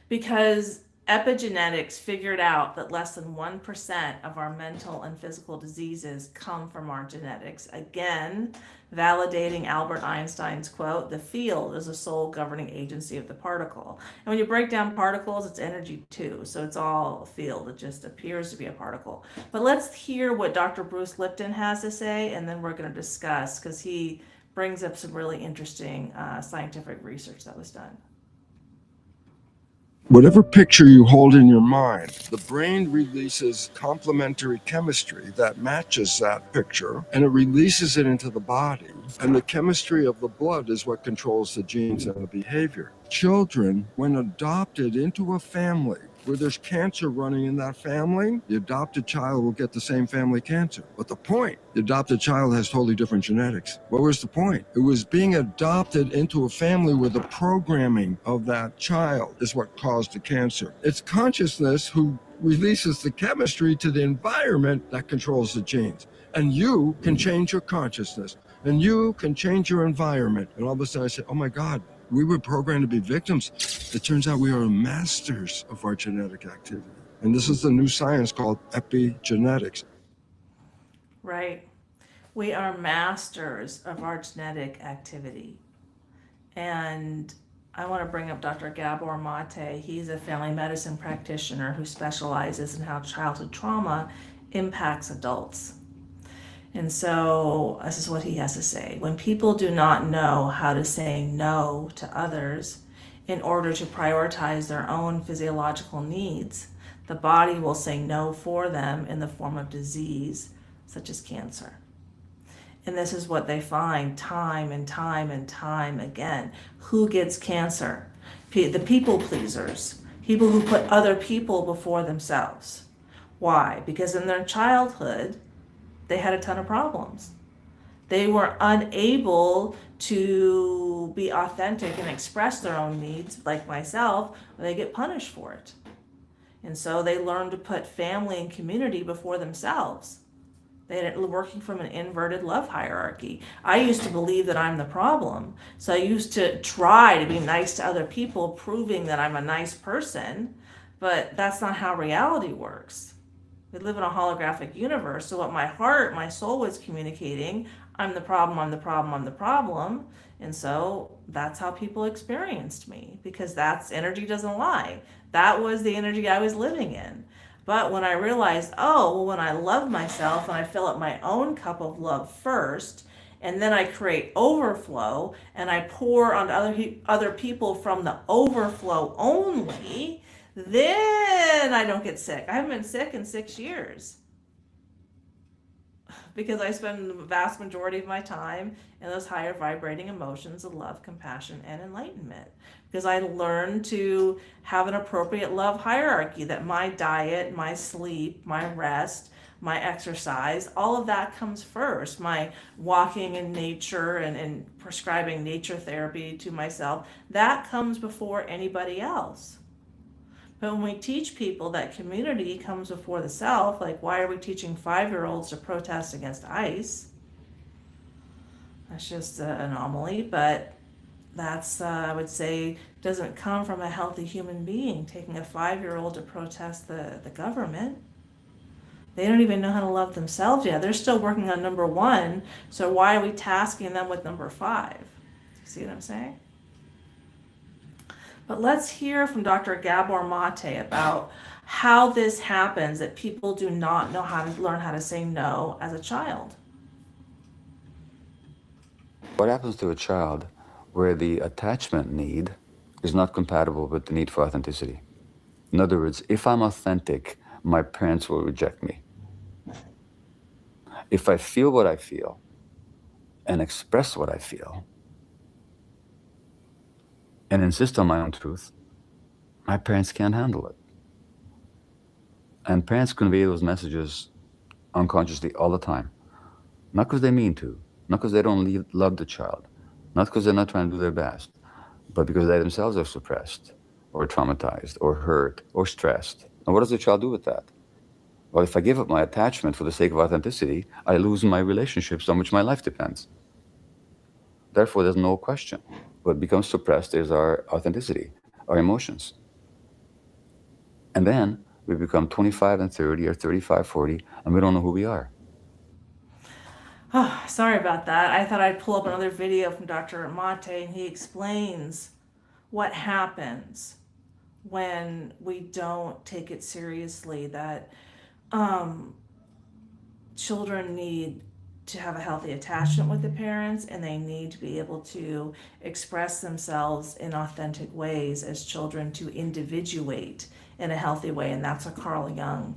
Because epigenetics figured out that less than 1% of our mental and physical diseases come from our genetics. Again, validating Albert Einstein's quote, the field is a sole governing agency of the particle. And when you break down particles, it's energy too. So it's all a field. It just appears to be a particle. But let's hear what Dr. Bruce Lipton has to say, and then we're going to discuss, because he brings up some really interesting scientific research that was done. Whatever picture you hold in your mind, the brain releases complementary chemistry that matches that picture and it releases it into the body. And the chemistry of the blood is what controls the genes and the behavior. Children, when adopted into a family where there's cancer running in that family, the adopted child will get the same family cancer. But the point, the adopted child has totally different genetics. What was the point? It was being adopted into a family where the programming of that child is what caused the cancer. It's consciousness who releases the chemistry to the environment that controls the genes. And you can change your consciousness and you can change your environment. And all of a sudden I say, oh my God, we were programmed to be victims. It turns out we are masters of our genetic activity. And this is the new science called epigenetics. Right. We are masters of our genetic activity. And I want to bring up Dr. Gabor Mate. He's a family medicine practitioner who specializes in how childhood trauma impacts adults. And so this is what he has to say. When people do not know how to say no to others in order to prioritize their own physiological needs, the body will say no for them in the form of disease, such as cancer. And this is what they find time and time and time again. Who gets cancer? The people pleasers, people who put other people before themselves. Why? Because in their childhood, they had a ton of problems. They were unable to be authentic and express their own needs, like myself, they get punished for it. And so they learn to put family and community before themselves. They're working from an inverted love hierarchy. I used to believe that I'm the problem. So I used to try to be nice to other people, proving that I'm a nice person, but that's not how reality works. We live in a holographic universe. So what my heart, my soul was communicating, I'm the problem, I'm the problem, I'm the problem. And so that's how people experienced me, because that's energy doesn't lie. That was the energy I was living in. But when I realized, oh, well, when I love myself and I fill up my own cup of love first, and then I create overflow and I pour onto other people from the overflow only, then I don't get sick. I haven't been sick in 6 years because I spend the vast majority of my time in those higher vibrating emotions of love, compassion, and enlightenment. Because I learned to have an appropriate love hierarchy, that my diet, my sleep, my rest, my exercise, all of that comes first. My walking in nature and prescribing nature therapy to myself, that comes before anybody else. But when we teach people that community comes before the self, like why are we teaching 5-year-olds to protest against ICE? That's just an anomaly, but that's, I would say, doesn't come from a healthy human being, taking a 5-year-old to protest the government. They don't even know how to love themselves yet. They're still working on number 1, so why are we tasking them with number 5? You see what I'm saying? But let's hear from Dr. Gabor Mate about how this happens, that people do not know how to learn how to say no as a child. What happens to a child where the attachment need is not compatible with the need for authenticity? In other words, if I'm authentic, my parents will reject me. If I feel what I feel and express what I feel and insist on my own truth, my parents can't handle it. And parents convey those messages unconsciously all the time. Not because they mean to, not because they don't love the child, not because they're not trying to do their best, but because they themselves are suppressed or traumatized or hurt or stressed. And what does the child do with that? Well, if I give up my attachment for the sake of authenticity, I lose my relationships on which my life depends. Therefore, there's no question. What becomes suppressed is our authenticity, our emotions. And then we become 25 and 30 or 35, 40, and we don't know who we are. Oh, sorry about that. I thought I'd pull up another video from Dr. Mate, and he explains what happens when we don't take it seriously, that children need to have a healthy attachment with the parents, and they need to be able to express themselves in authentic ways as children, to individuate in a healthy way. And that's a Carl Jung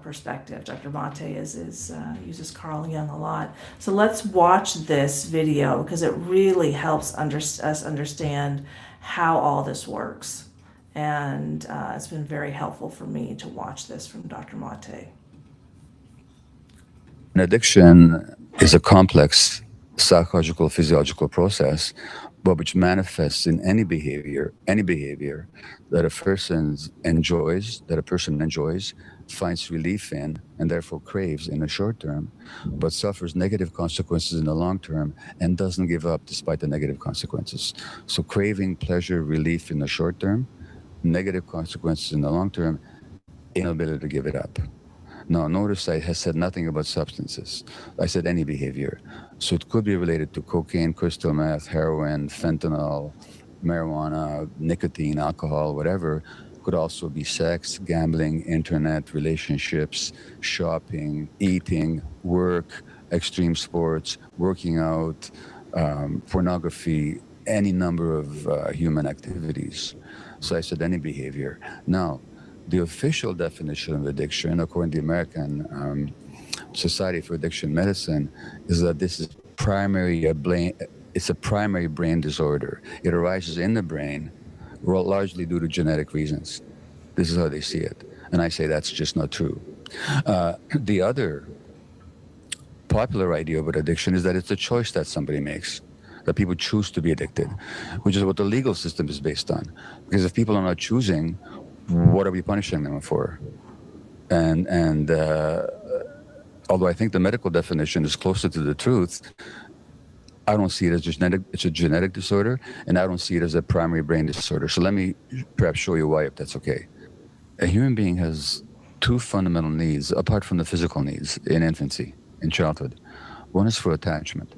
perspective. Dr. Mate uses Carl Jung a lot. So let's watch this video because it really helps us understand how all this works. And it's been very helpful for me to watch this from Dr. Mate. An addiction is a complex psychological, physiological process, but which manifests in any behavior that a person enjoys, finds relief in, and therefore craves in the short term, but suffers negative consequences in the long term and doesn't give up despite the negative consequences. So craving pleasure, relief in the short term, negative consequences in the long term, inability to give it up. Now, notice I have said nothing about substances. I said any behavior. So it could be related to cocaine, crystal meth, heroin, fentanyl, marijuana, nicotine, alcohol, whatever. Could also be sex, gambling, internet, relationships, shopping, eating, work, extreme sports, working out, pornography, any number of human activities. So I said any behavior. Now, the official definition of addiction, according to the American Society for Addiction Medicine, is that this is it's a primary brain disorder. It arises in the brain, largely due to genetic reasons. This is how they see it. And I say that's just not true. The other popular idea about addiction is that it's a choice that somebody makes, that people choose to be addicted, which is what the legal system is based on. Because if people are not choosing, what are we punishing them for? And although I think the medical definition is closer to the truth, I don't see it as genetic. It's a genetic disorder, and I don't see it as a primary brain disorder. So let me perhaps show you why, if that's okay. A human being has two fundamental needs, apart from the physical needs, in infancy, in childhood. One is for attachment.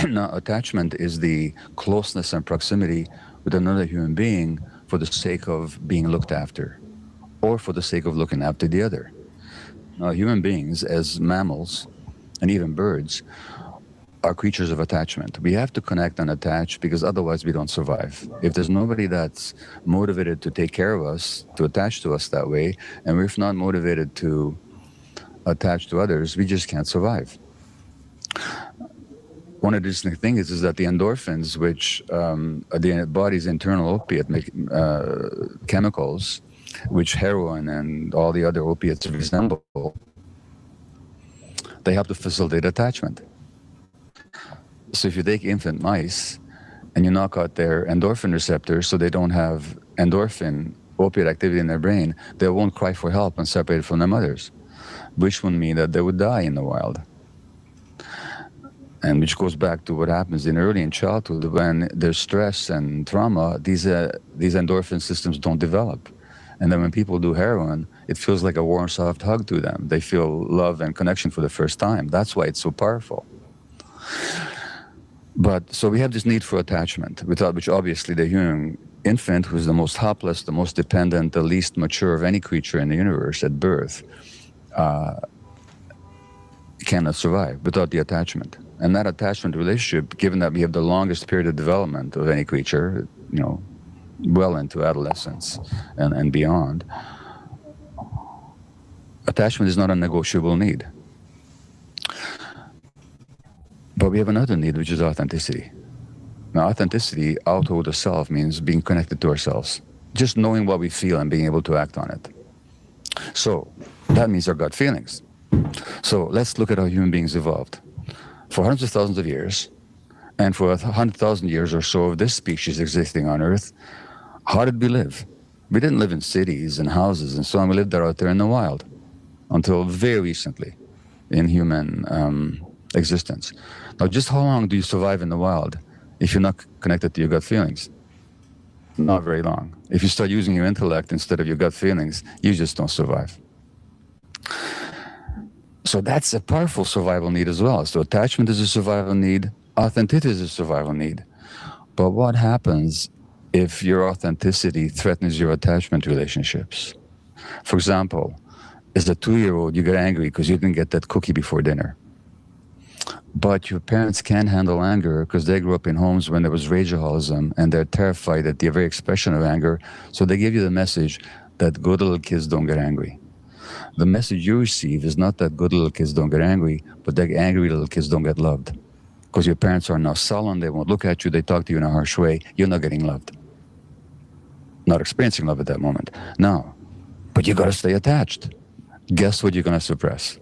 Now, attachment is the closeness and proximity with another human being for the sake of being looked after, or for the sake of looking after the other. Now, human beings, as mammals, and even birds, are creatures of attachment. We have to connect and attach because otherwise we don't survive. If there's nobody that's motivated to take care of us, to attach to us that way, and we're not motivated to attach to others, we just can't survive. One interesting thing is that the endorphins, which are the body's internal opiate chemicals, which heroin and all the other opiates resemble, they help to facilitate attachment. So if you take infant mice and you knock out their endorphin receptors so they don't have endorphin opiate activity in their brain, they won't cry for help and separate from their mothers, which would mean that they would die in the wild. And which goes back to what happens in childhood when there's stress and trauma, these endorphin systems don't develop. And then when people do heroin, it feels like a warm, soft hug to them. They feel love and connection for the first time. That's why it's so powerful. But so we have this need for attachment, without which obviously the human infant, who's the most helpless, the most dependent, the least mature of any creature in the universe at birth, cannot survive without the attachment. And that attachment relationship, given that we have the longest period of development of any creature, well into adolescence and beyond, attachment is not a negotiable need. But we have another need, which is authenticity. Now, authenticity, auto the self, means being connected to ourselves, just knowing what we feel and being able to act on it. So that means our gut feelings. So let's look at how human beings evolved. For hundreds of thousands of years, and for 100,000 years or so of this species existing on Earth, how did we live? We didn't live in cities and houses and so on. We lived out there in the wild until very recently in human existence. Now, just how long do you survive in the wild if you're not connected to your gut feelings? Not very long. If you start using your intellect instead of your gut feelings, you just don't survive. So that's a powerful survival need as well. So attachment is a survival need, authenticity is a survival need. But what happens if your authenticity threatens your attachment relationships? For example, as a 2-year-old, you get angry because you didn't get that cookie before dinner. But your parents can't handle anger because they grew up in homes when there was rageaholicism and they're terrified at the very expression of anger. So they give you the message that good little kids don't get angry. The message you receive is not that good little kids don't get angry, but that angry little kids don't get loved. Because your parents are now sullen, they won't look at you, they talk to you in a harsh way, you're not getting loved. Not experiencing love at that moment. Now, but you gotta stay attached. Guess what you're gonna suppress?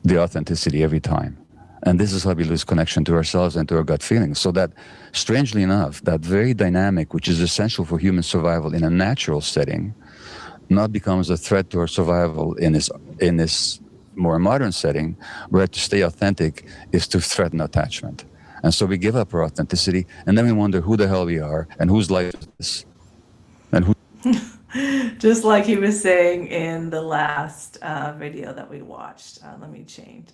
The authenticity every time. And this is how we lose connection to ourselves and to our gut feelings. So that, strangely enough, that very dynamic, which is essential for human survival in a natural setting, not becomes a threat to our survival in this more modern setting, where to stay authentic is to threaten attachment. And so we give up our authenticity, and then we wonder who the hell we are and whose life is this, and who. Just like he was saying in the last video that we watched. Let me change.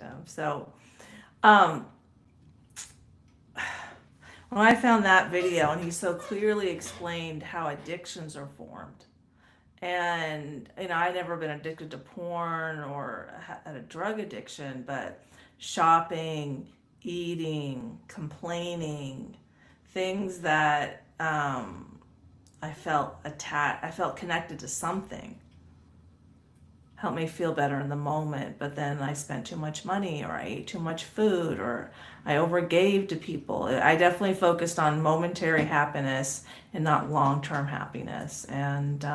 When I found that video, and he so clearly explained how addictions are formed, and I'd never been addicted to porn or had a drug addiction, but shopping, eating, complaining, things that I felt attacked, I felt connected to something, helped me feel better in the moment. But then I spent too much money, or I ate too much food, or I overgave to people. I definitely focused on momentary happiness and not long-term happiness. And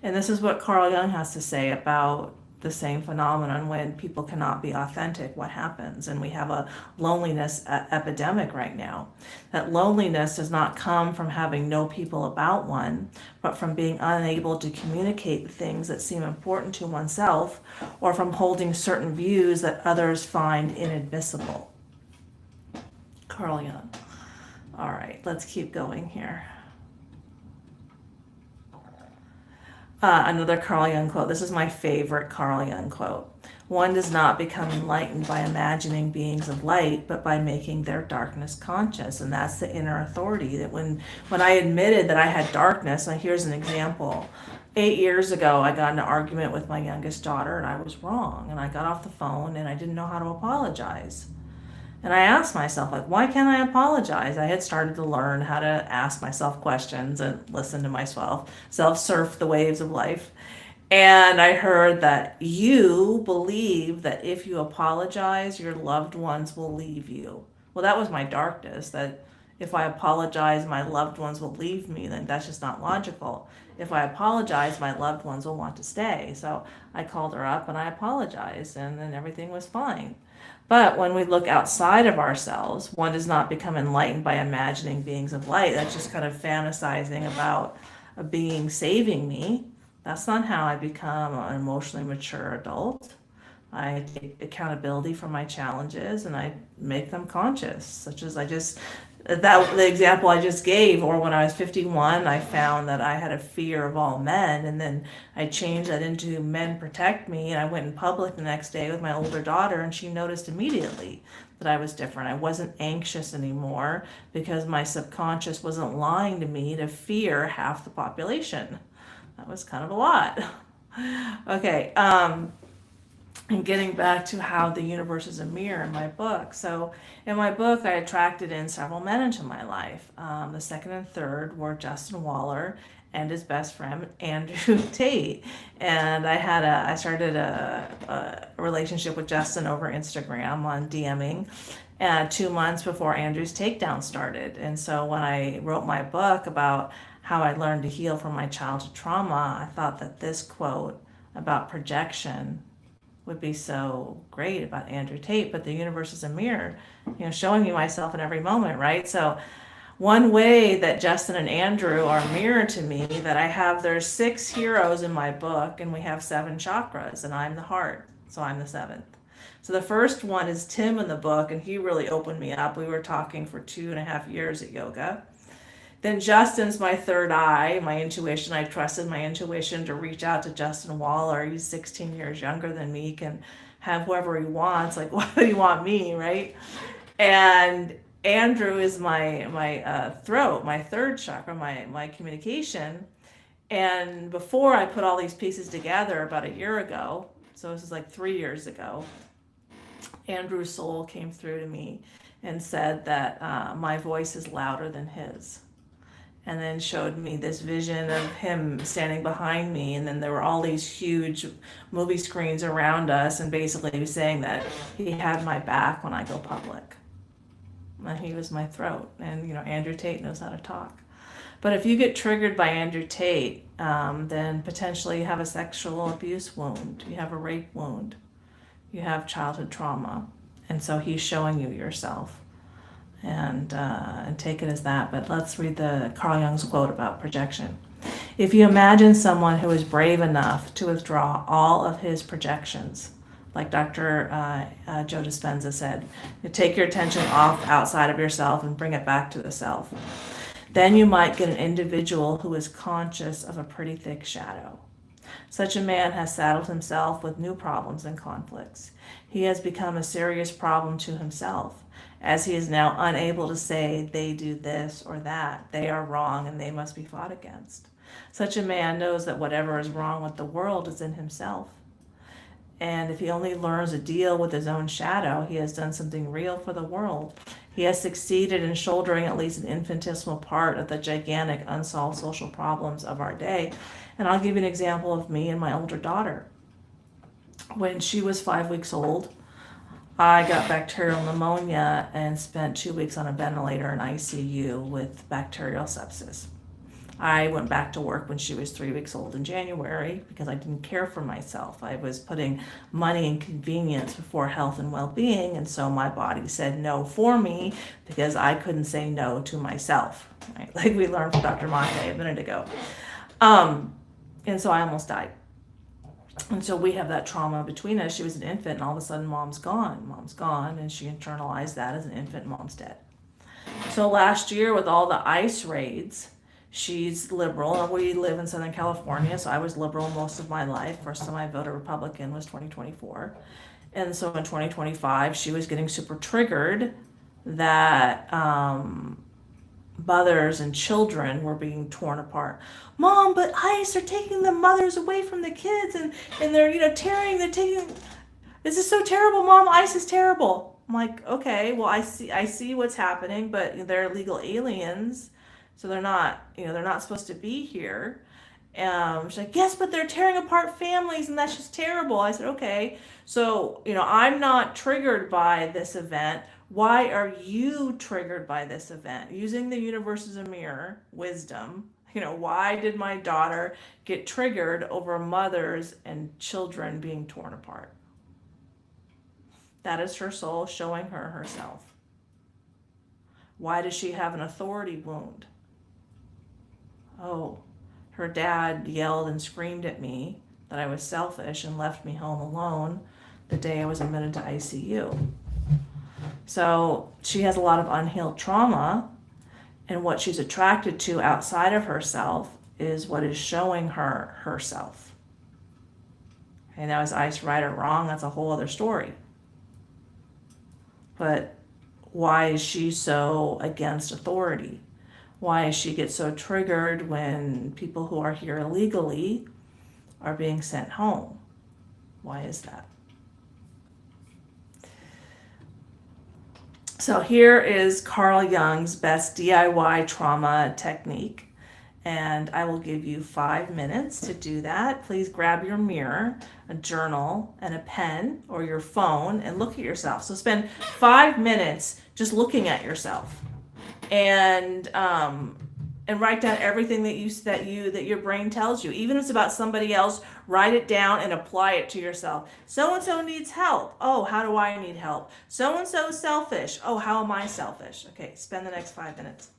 this is what Carl Jung has to say about the same phenomenon. When people cannot be authentic, what happens? And we have a loneliness epidemic right now. That loneliness does not come from having no people about one, but from being unable to communicate the things that seem important to oneself, or from holding certain views that others find inadmissible. Carl Jung. All right, let's keep going here. Another Carl Jung quote. This is my favorite Carl Jung quote. One does not become enlightened by imagining beings of light, but by making their darkness conscious. And that's the inner authority. That when I admitted that I had darkness, and here's an example. 8 years ago, I got in an argument with my youngest daughter, and I was wrong. And I got off the phone, and I didn't know how to apologize. And I asked myself, why can't I apologize? I had started to learn how to ask myself questions and listen to myself, surf the waves of life. And I heard that you believe that if you apologize, your loved ones will leave you. Well, that was my darkness, that if I apologize, my loved ones will leave me. Then that's just not logical. If I apologize, my loved ones will want to stay. So I called her up and I apologized, and then everything was fine. But when we look outside of ourselves, one does not become enlightened by imagining beings of light. That's just kind of fantasizing about a being saving me. That's not how I become an emotionally mature adult. I take accountability for my challenges and I make them conscious, such as the example I just gave. Or when I was 51, I found that I had a fear of all men, and then I changed that into men protect me, and I went in public the next day with my older daughter, and she noticed immediately that I was different. I wasn't anxious anymore because my subconscious wasn't lying to me to fear half the population. That was kind of a lot. Okay, and getting back to how the universe is a mirror in my book. So in my book, I attracted in several men into my life. The second and third were Justin Waller and his best friend, Andrew Tate. And I started a relationship with Justin over Instagram on DMing 2 months before Andrew's takedown started. And so when I wrote my book about how I learned to heal from my childhood trauma, I thought that this quote about projection would be so great about Andrew Tate. But the universe is a mirror, showing me myself in every moment, right? So one way that Justin and Andrew are a mirror to me, that I have, there's 6 heroes in my book, and we have 7 chakras, and I'm the heart, so I'm the 7th. So the first one is Tim in the book, and he really opened me up. We were talking for 2.5 years at yoga. Then Justin's my third eye, my intuition. I trusted my intuition to reach out to Justin Waller. He's 16 years younger than me, can have whoever he wants. Like, why do you want me, right? And Andrew is my throat, my third chakra, my communication. And before I put all these pieces together about a year ago, so this is like 3 years ago, Andrew's soul came through to me and said that my voice is louder than his. And then showed me this vision of him standing behind me, and then there were all these huge movie screens around us, and basically he was saying that he had my back when I go public. And he was my throat. And Andrew Tate knows how to talk. But if you get triggered by Andrew Tate, then potentially you have a sexual abuse wound, you have a rape wound, you have childhood trauma, and so he's showing you yourself. And take it as that. But let's read the Carl Jung's quote about projection. If you imagine someone who is brave enough to withdraw all of his projections, like Dr. Joe Dispenza said, you take your attention off outside of yourself and bring it back to the self, then you might get an individual who is conscious of a pretty thick shadow. Such a man has saddled himself with new problems and conflicts. He has become a serious problem to himself, as he is now unable to say they do this or that, they are wrong and they must be fought against. Such a man knows that whatever is wrong with the world is in himself. And if he only learns to deal with his own shadow, he has done something real for the world. He has succeeded in shouldering at least an infinitesimal part of the gigantic unsolved social problems of our day. And I'll give you an example of me and my older daughter. When she was 5 weeks old, I got bacterial pneumonia and spent 2 weeks on a ventilator in ICU with bacterial sepsis. I went back to work when she was 3 weeks old in January because I didn't care for myself. I was putting money and convenience before health and well-being, and so my body said no for me because I couldn't say no to myself, right? Like we learned from Dr. Monte a minute ago. And so I almost died. And so we have that trauma between us. She was an infant, and all of a sudden mom's gone. Mom's gone, and she internalized that as an infant, mom's dead. So last year with all the ICE raids, she's liberal, and we live in Southern California, so I was liberal most of my life. First time I voted Republican was 2024. And so in 2025, she was getting super triggered that mothers and children were being torn apart. Mom, but ICE are taking the mothers away from the kids, and they're they're taking, this is so terrible, Mom, ICE is terrible. I'm like, okay, well I see what's happening, but they're illegal aliens, so they're not supposed to be here. She's like, yes, but they're tearing apart families, and that's just terrible. I said, okay, so I'm not triggered by this event. Why are you triggered by this event? Using the universe as a mirror, wisdom, why did my daughter get triggered over mothers and children being torn apart? That is her soul showing her herself. Why does she have an authority wound? Oh, her dad yelled and screamed at me that I was selfish and left me home alone the day I was admitted to ICU. So she has a lot of unhealed trauma, and what she's attracted to outside of herself is what is showing her herself. And now is ICE right or wrong? That's a whole other story. But why is she so against authority? Why does she get so triggered when people who are here illegally are being sent home? Why is that? So here is Carl Jung's best DIY trauma technique, and I will give you 5 minutes to do that. Please grab your mirror, a journal, and a pen or your phone and look at yourself. So spend 5 minutes just looking at yourself, and write down everything that your brain tells you. Even if it's about somebody else, write it down and apply it to yourself. So-and-so needs help. Oh, how do I need help? So-and-so is selfish. Oh, how am I selfish? Okay, spend the next 5 minutes.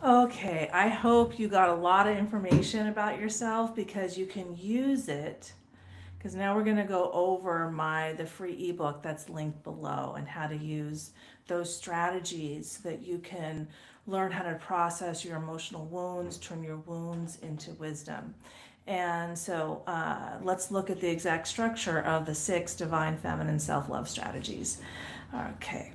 Okay, I hope you got a lot of information about yourself because you can use it. Because now we're going to go over the free ebook that's linked below and how to use those strategies so that you can learn how to process your emotional wounds, turn your wounds into wisdom. And so let's look at the exact structure of the 6 divine feminine self-love strategies. Okay.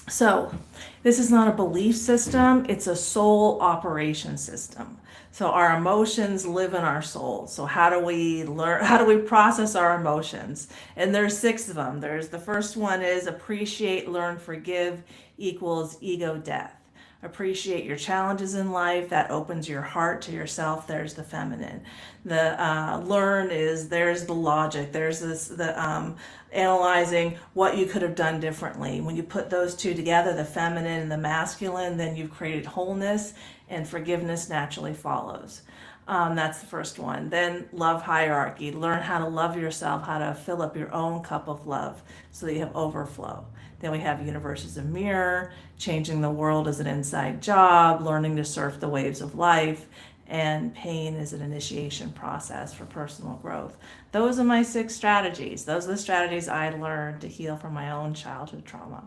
So this is not a belief system, it's a soul operation system. So our emotions live in our soul. So how do we process our emotions? And there's 6 of them. The first one is appreciate, learn, forgive equals ego death. Appreciate your challenges in life. That opens your heart to yourself. There's the feminine. The learn there's the logic. There's the analyzing what you could have done differently. When you put those two together, the feminine and the masculine, then you've created wholeness, and forgiveness naturally follows. That's the first one. Then love hierarchy. Learn how to love yourself, how to fill up your own cup of love so that you have overflow. Then we have universe as a mirror, changing the world as an inside job, learning to surf the waves of life, and pain is an initiation process for personal growth. Those are my 6 strategies. Those are the strategies I learned to heal from my own childhood trauma.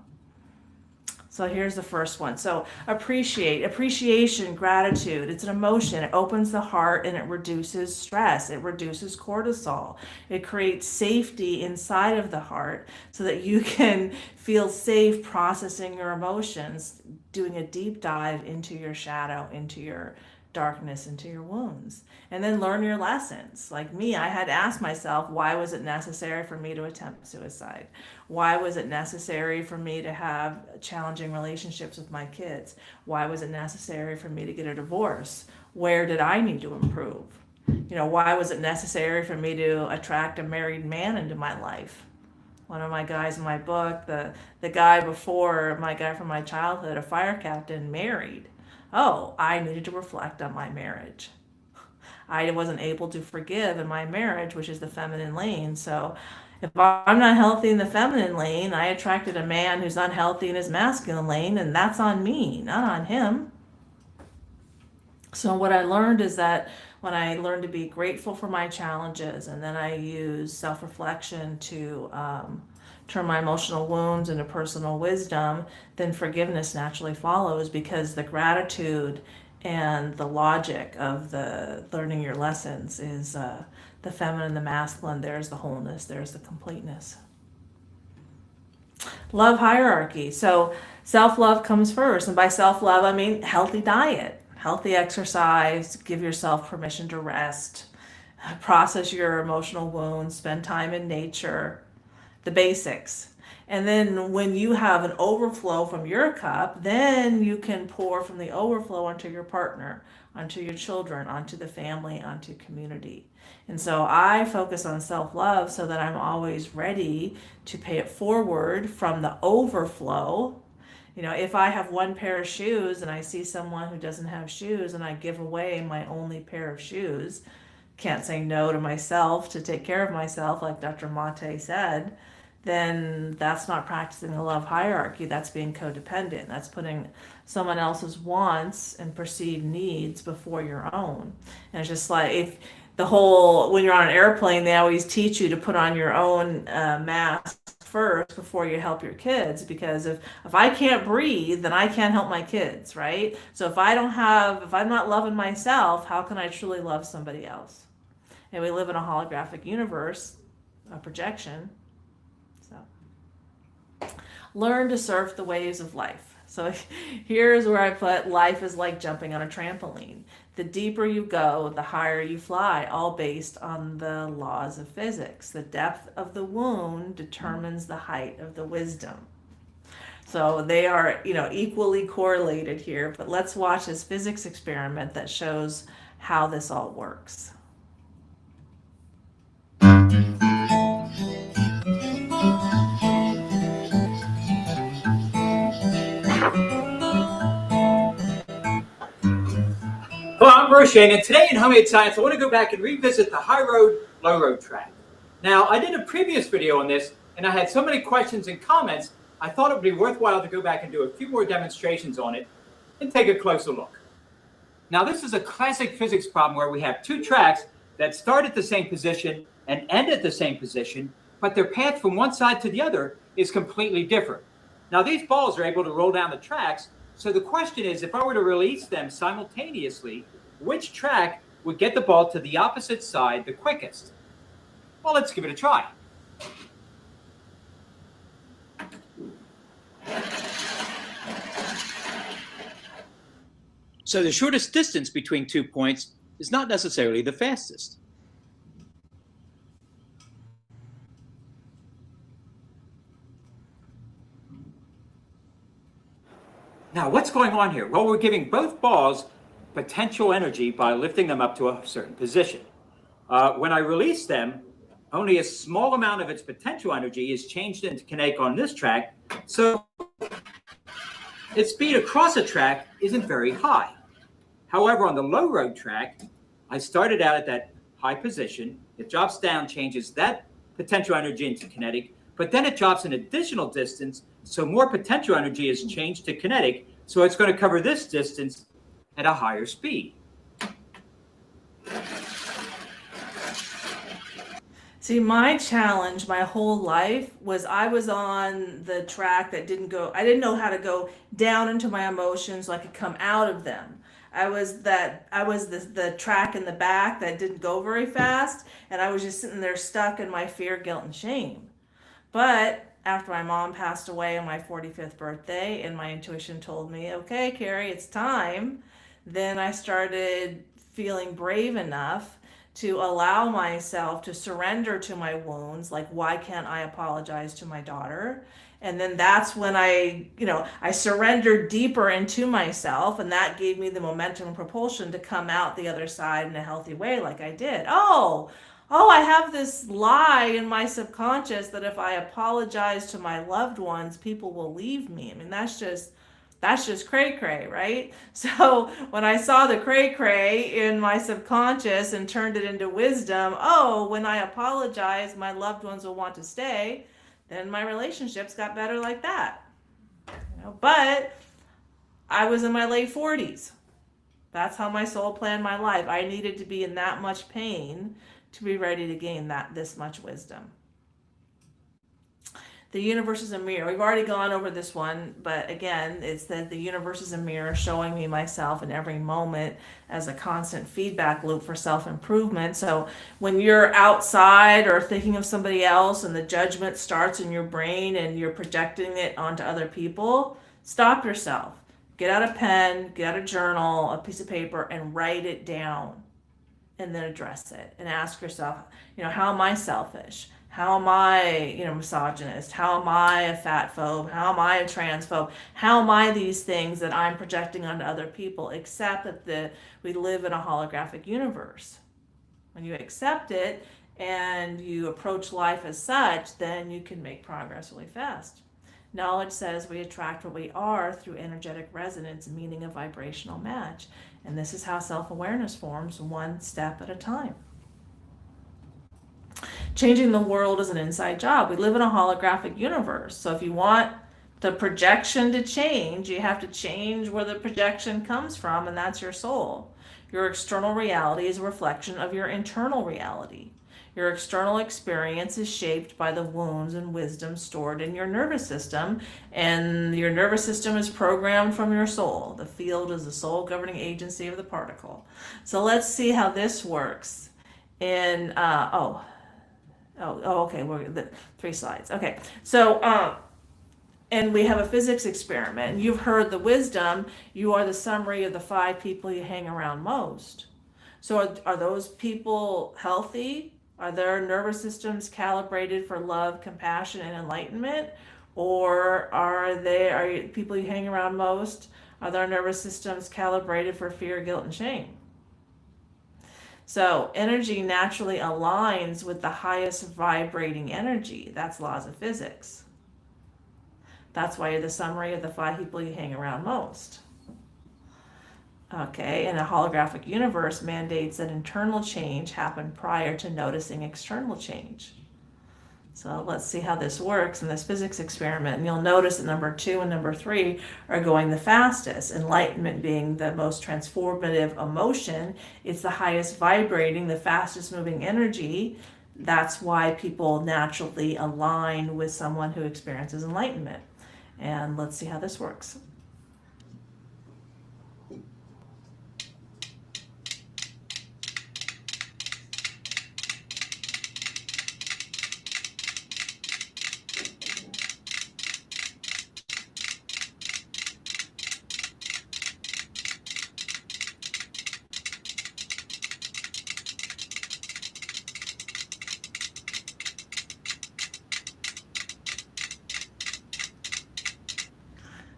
So here's the first one. So appreciation, gratitude. It's an emotion. It opens the heart and it reduces stress. It reduces cortisol. It creates safety inside of the heart so that you can feel safe processing your emotions, doing a deep dive into your shadow, into your darkness, into your wounds. And then learn your lessons. Like me, I had to ask myself, why was it necessary for me to attempt suicide? Why was it necessary for me to have challenging relationships with my kids? Why was it necessary for me to get a divorce? Where did I need to improve? Why was it necessary for me to attract a married man into my life? One of my guys in my book, the guy before, my guy from my childhood, a fire captain, married. Oh, I needed to reflect on my marriage. I wasn't able to forgive in my marriage, which is the feminine lane. So if I'm not healthy in the feminine lane, I attracted a man who's unhealthy in his masculine lane, and that's on me, not on him. So what I learned is that when I learned to be grateful for my challenges, and then I use self-reflection to turn my emotional wounds into personal wisdom, then forgiveness naturally follows, because the gratitude and the logic of the learning your lessons is the feminine, the masculine. There's the wholeness, there's the completeness. Love hierarchy. So self-love comes first. And by self-love, I mean healthy diet, healthy exercise, give yourself permission to rest, process your emotional wounds, spend time in nature, the basics. And then when you have an overflow from your cup, then you can pour from the overflow onto your partner, onto your children, onto the family, onto community. And so I focus on self-love so that I'm always ready to pay it forward from the overflow. If I have one pair of shoes and I see someone who doesn't have shoes and I give away my only pair of shoes, can't say no to myself to take care of myself, like Dr. Mate said, then that's not practicing the love hierarchy. That's being codependent. That's putting someone else's wants and perceived needs before your own. And it's just like when you're on an airplane, they always teach you to put on your own mask first before you help your kids, because if I can't breathe, then I can't help my kids, right? So if I'm not loving myself, how can I truly love somebody else? And we live in a holographic universe, a projection. Learn to surf the waves of life. So here's where I put life is like jumping on a trampoline. The deeper you go, the higher you fly, all based on the laws of physics. The depth of the wound determines the height of the wisdom. So they are, equally correlated here, but let's watch this physics experiment that shows how this all works. Hello, I'm Roshan, and today in Homemade Science, I want to go back and revisit the high road, low road track. Now, I did a previous video on this, and I had so many questions and comments, I thought it would be worthwhile to go back and do a few more demonstrations on it. and take a closer look. Now, this is a classic physics problem where we have two tracks that start at the same position and end at the same position, but their path from one side to the other is completely different. Now, these balls are able to roll down the tracks, so the question is, if I were to release them simultaneously, which track would get the ball to the opposite side the quickest? Well, let's give it a try. So the shortest distance between 2 points is not necessarily the fastest. Now, what's going on here? Well, we're giving both balls potential energy by lifting them up to a certain position. When I release them, only a small amount of its potential energy is changed into kinetic on this track, so its speed across a track isn't very high. However, on the low road track, I started out at that high position. It drops down, changes that potential energy into kinetic, but then it drops an additional distance, so more potential energy is changed to kinetic, so it's going to cover this distance at a higher speed. See, my challenge my whole life was I was on the track that didn't go, I didn't know how to go down into my emotions so I could come out of them. I was the track in the back that didn't go very fast, and I was just sitting there stuck in my fear, guilt, and shame. But after my mom passed away on my 45th birthday and my intuition told me, okay, Carrie, it's time, then I started feeling brave enough to allow myself to surrender to my wounds. Like, why can't I apologize to my daughter? And then that's when I surrendered deeper into myself, and that gave me the momentum and propulsion to come out the other side in a healthy way like I did. Oh, I have this lie in my subconscious that if I apologize to my loved ones, people will leave me. I mean, that's just cray-cray, right? So when I saw the cray-cray in my subconscious and turned it into wisdom, when I apologize, my loved ones will want to stay, then my relationships got better like that. But I was in my late 40s. That's how my soul planned my life. I needed to be in that much pain to be ready to gain this much wisdom. The universe is a mirror. We've already gone over this one, but again, it's that the universe is a mirror showing me myself in every moment as a constant feedback loop for self-improvement. So when you're outside or thinking of somebody else and the judgment starts in your brain and you're projecting it onto other people, stop yourself. Get out a pen, get out a journal, a piece of paper, and write it down. And then address it and ask yourself, how am I selfish? How am I, misogynist? How am I a fat phobe? How am I a transphobe? How am I these things that I'm projecting onto other people? Except that we live in a holographic universe. When you accept it and you approach life as such, then you can make progress really fast. Knowledge says we attract what we are through energetic resonance, meaning a vibrational match. And this is how self-awareness forms, one step at a time. Changing the world is an inside job. We live in a holographic universe. So if you want the projection to change, you have to change where the projection comes from, and that's your soul. Your external reality is a reflection of your internal reality. Your external experience is shaped by the wounds and wisdom stored in your nervous system, and your nervous system is programmed from your soul. The field is the soul governing agency of the particle. So let's see how this works. Okay, we're the 3 slides. Okay, so and we have a physics experiment. You've heard the wisdom. You are the summary of the 5 people you hang around most. So are those people healthy? Are their nervous systems calibrated for love, compassion, and enlightenment? Or are people you hang around most, are their nervous systems calibrated for fear, guilt, and shame? So energy naturally aligns with the highest vibrating energy. That's laws of physics. That's why you're the summary of the 5 people you hang around most. Okay, and a holographic universe mandates that internal change happen prior to noticing external change. So let's see how this works in this physics experiment. And you'll notice that number 2 and number 3 are going the fastest. Enlightenment being the most transformative emotion. It's the highest vibrating, the fastest moving energy. That's why people naturally align with someone who experiences enlightenment. And let's see how this works.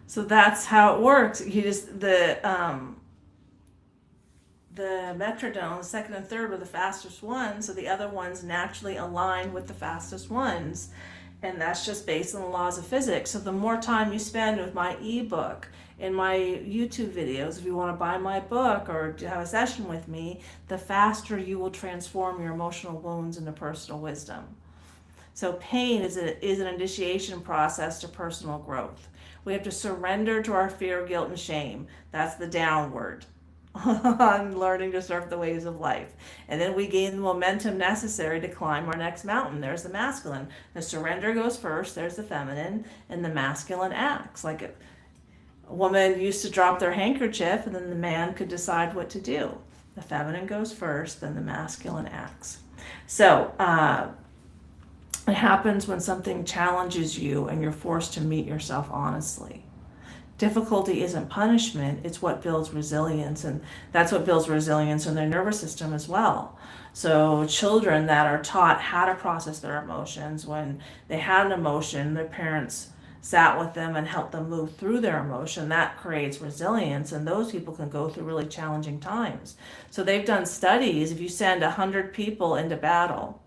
So that's how it works. You just the metrodome, the second and third were the fastest ones, so the other ones naturally align with the fastest ones. And that's just based on the laws of physics. So the more time you spend with my ebook, in my YouTube videos, if you want to buy my book or have a session with me, the faster you will transform your emotional wounds into personal wisdom. So pain is an initiation process to personal growth. We have to surrender to our fear, guilt, and shame. That's the downward on learning to surf the waves of life. And then we gain the momentum necessary to climb our next mountain. There's the masculine. The surrender goes first, there's the feminine, and the masculine acts. Like a woman used to drop their handkerchief, and then the man could decide what to do. The feminine goes first, then the masculine acts. So, it happens when something challenges you and you're forced to meet yourself honestly. Difficulty isn't punishment, it's what builds resilience, and that's what builds resilience in their nervous system as well. So children that are taught how to process their emotions, when they had an emotion, their parents sat with them and helped them move through their emotion, that creates resilience, and those people can go through really challenging times. So they've done studies, if you send 100 people into battle,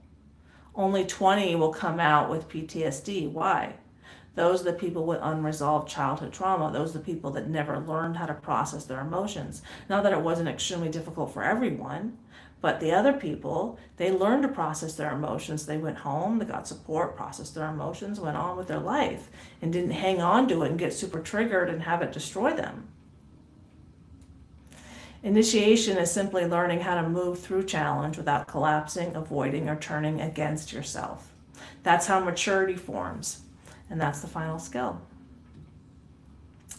only 20 will come out with PTSD. Why? Those are the people with unresolved childhood trauma. Those are the people that never learned how to process their emotions. Not that it wasn't extremely difficult for everyone, but the other people, they learned to process their emotions. They went home, they got support, processed their emotions, went on with their life, and didn't hang on to it and get super triggered and have it destroy them. Initiation is simply learning how to move through challenge without collapsing, avoiding, or turning against yourself. That's how maturity forms, and that's the final skill.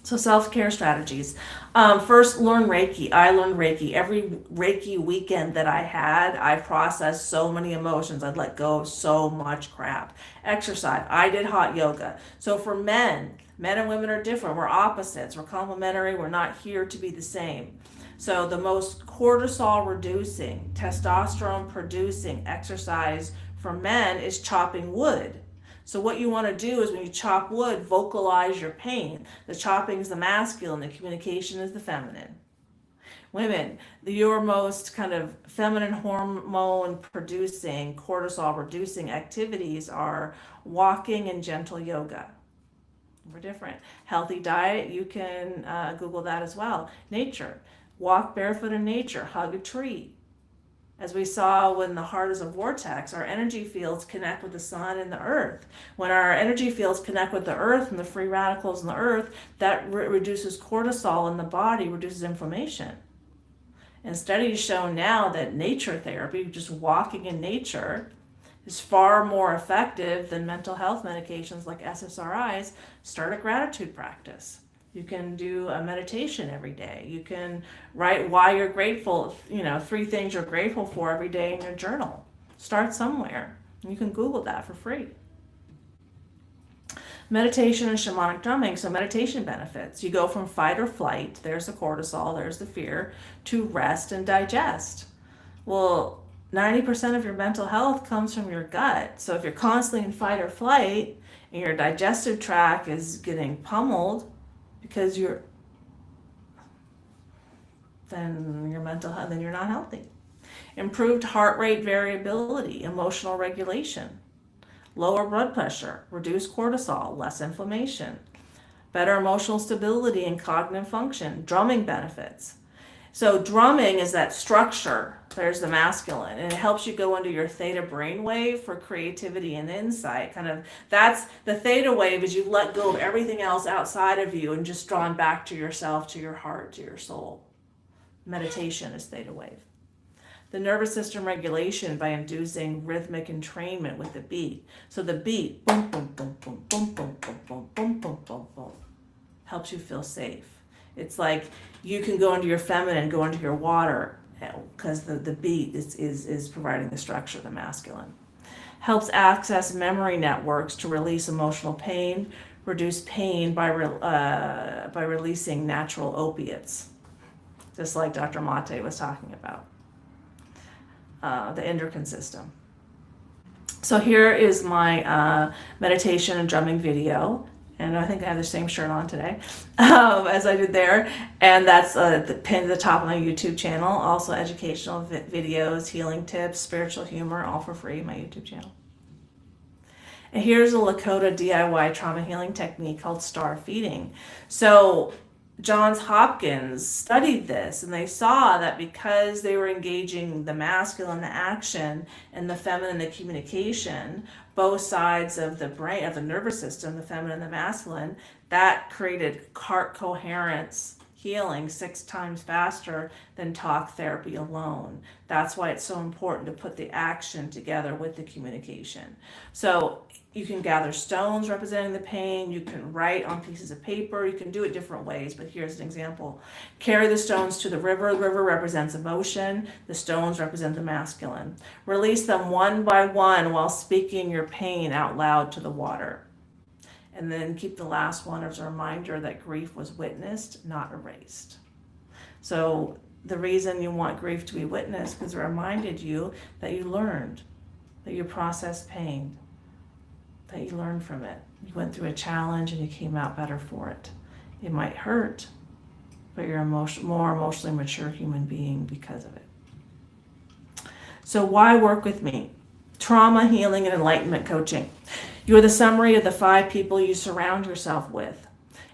So self-care strategies. First, learn Reiki. I learned Reiki. Every Reiki weekend that I had, I processed so many emotions. I'd let go of so much crap. Exercise. I did hot yoga. So for men and women are different. We're opposites. We're complementary. We're not here to be the same. So the most cortisol reducing, testosterone producing exercise for men is chopping wood. So what you want to do is when you chop wood, vocalize your pain. The chopping is the masculine, the communication is the feminine. Women, your most kind of feminine hormone producing, cortisol reducing activities are walking and gentle yoga. We're different. Healthy diet, you can Google that as well. Nature. Walk barefoot in nature, hug a tree. As we saw when the heart is a vortex, our energy fields connect with the sun and the earth. When our energy fields connect with the earth and the free radicals in the earth, that reduces cortisol in the body, reduces inflammation. And studies show now that nature therapy, just walking in nature, is far more effective than mental health medications like SSRIs. Start a gratitude practice. You can do a meditation every day. You can write why you're grateful, 3 things you're grateful for every day in your journal. Start somewhere. You can Google that for free. Meditation and shamanic drumming. So meditation benefits. You go from fight or flight, there's the cortisol, there's the fear, to rest and digest. Well, 90% of your mental health comes from your gut. So if you're constantly in fight or flight and your digestive tract is getting pummeled, because then your mental health, then you're not healthy. Improved heart rate variability, emotional regulation, lower blood pressure, reduced cortisol, less inflammation, better emotional stability and cognitive function, drumming benefits. So drumming is that structure. There's the masculine, and it helps you go into your theta brainwave for creativity and insight. Kind of, that's the theta wave, is you've let go of everything else outside of you and just drawn back to yourself, to your heart, to your soul. Meditation is theta wave. The nervous system regulation by inducing rhythmic entrainment with the beat. So the beat, boom, boom, boom, boom, boom, boom, boom, boom, boom, boom, boom, boom, helps you feel safe. It's like you can go into your feminine, go into your water, because the beat is providing the structure, the masculine. Helps access memory networks to release emotional pain, reduce pain by releasing natural opiates, just like Dr. Mate was talking about. The endocrine system. So here is my meditation and drumming video. And I think I have the same shirt on today as I did there. And that's pinned to the top of my YouTube channel. Also educational videos, healing tips, spiritual humor, all for free, my YouTube channel. And here's a Lakota DIY trauma healing technique called star feeding. So Johns Hopkins studied this, and they saw that because they were engaging the masculine, the action, and the feminine, the communication, both sides of the brain, of the nervous system, the feminine and the masculine, that created heart coherence healing 6 times faster than talk therapy alone. That's why it's so important to put the action together with the communication. So you can gather stones representing the pain, you can write on pieces of paper, you can do it different ways, but here's an example. Carry the stones to the river represents emotion, the stones represent the masculine. Release them one by one while speaking your pain out loud to the water. And then keep the last one as a reminder that grief was witnessed, not erased. So the reason you want grief to be witnessed, because it reminded you that you learned, that you processed pain, that you learned from it. You went through a challenge and you came out better for it. It might hurt, but you're a more emotionally mature human being because of it. So why work with me? Trauma, healing, and enlightenment coaching. You're the summary of the 5 people you surround yourself with.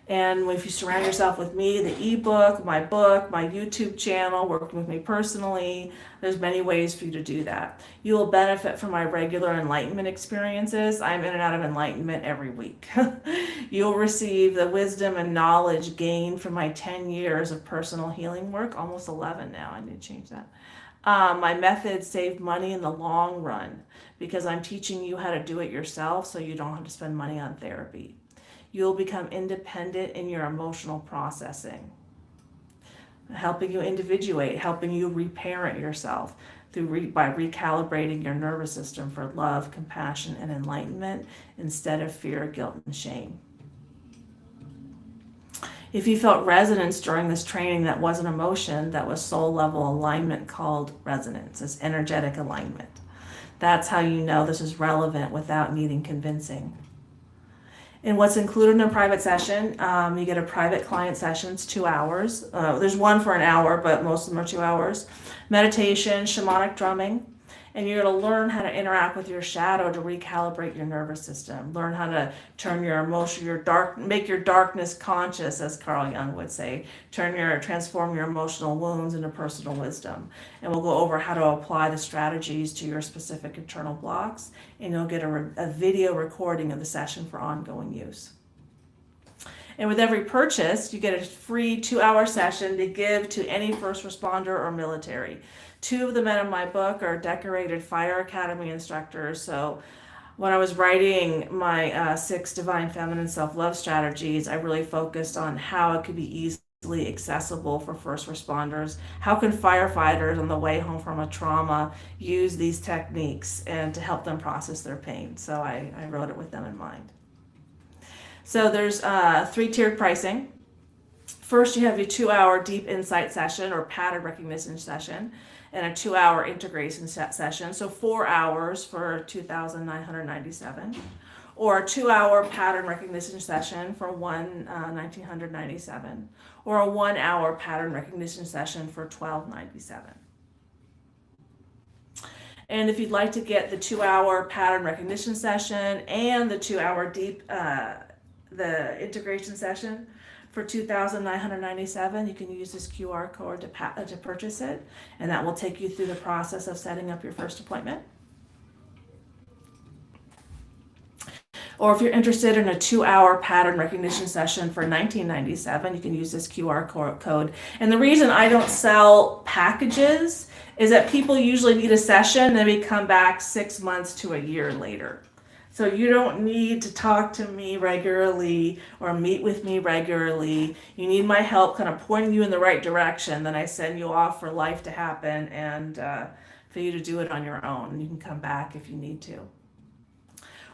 And if you surround yourself with me, the ebook, my YouTube channel, working with me personally, there's many ways for you to do that. You will benefit from my regular enlightenment experiences. I'm in and out of enlightenment every week. You'll receive the wisdom and knowledge gained from my 10 years of personal healing work, almost 11 now, I need to change that. My methods save money in the long run because I'm teaching you how to do it yourself so you don't have to spend money on therapy. You'll become independent in your emotional processing, helping you individuate, helping you reparent yourself by recalibrating your nervous system for love, compassion, and enlightenment instead of fear, guilt, and shame. If you felt resonance during this training that wasn't emotion, that was soul level alignment called resonance. It's energetic alignment. That's how you know this is relevant without needing convincing. And what's included in a private session, you get a private client session, it's 2 hours. There's one for an hour, but most of them are 2 hours. Meditation, shamanic drumming, and you're going to learn how to interact with your shadow to recalibrate your nervous system. Learn how to turn your emotion, make your darkness conscious, as Carl Jung would say. Transform your emotional wounds into personal wisdom. And we'll go over how to apply the strategies to your specific internal blocks. And you'll get a video recording of the session for ongoing use. And with every purchase, you get a free 2-hour session to give to any first responder or military. 2 of the men in my book are decorated Fire Academy instructors. So when I was writing my 6 Divine Feminine Self-Love strategies, I really focused on how it could be easily accessible for first responders. How can firefighters on the way home from a trauma use these techniques and to help them process their pain? So I wrote it with them in mind. So there's 3-tiered pricing. First, you have your 2-hour deep insight session or pattern recognition session and a 2-hour integration session. So 4 hours for $2,997, or a 2-hour pattern recognition session for $1,997, or a 1-hour pattern recognition session for $1,297. And if you'd like to get the 2-hour pattern recognition session and the 2-hour deep the integration session for $2,997. You can use this QR code to purchase it, and that will take you through the process of setting up your first appointment. Or if you're interested in a 2-hour pattern recognition session for $19.97, you can use this QR code. And the reason I don't sell packages is that people usually need a session and they come back 6 months to a year later. So you don't need to talk to me regularly or meet with me regularly. You need my help kind of pointing you in the right direction. Then I send you off for life to happen and for you to do it on your own. You can come back if you need to.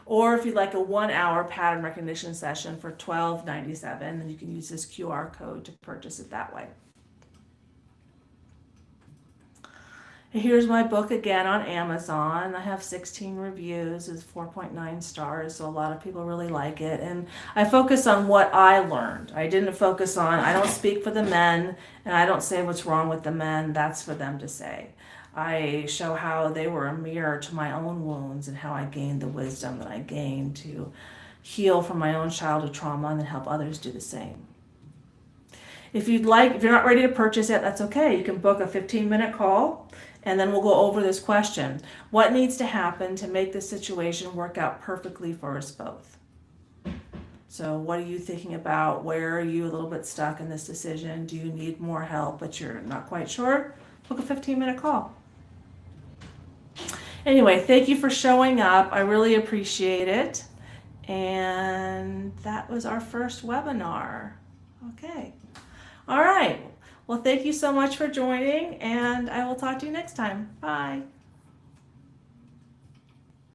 Or if you'd like a 1-hour pattern recognition session for $12.97, then you can use this QR code to purchase it that way. And here's my book again on Amazon. I have 16 reviews. It's 4.9 stars, so a lot of people really like it. And I focus on what I learned. I don't speak for the men, and I don't say what's wrong with the men. That's for them to say. I show how they were a mirror to my own wounds and how I gained the wisdom that I gained to heal from my own childhood trauma and then help others do the same. If you're not ready to purchase yet, that's okay. You can book a 15-minute call and then we'll go over this question. What needs to happen to make this situation work out perfectly for us both? So what are you thinking about? Where are you a little bit stuck in this decision? Do you need more help, but you're not quite sure? Book a 15-minute call. Anyway, thank you for showing up. I really appreciate it. And that was our first webinar. Okay. All right. Well, thank you so much for joining, and I will talk to you next time. Bye.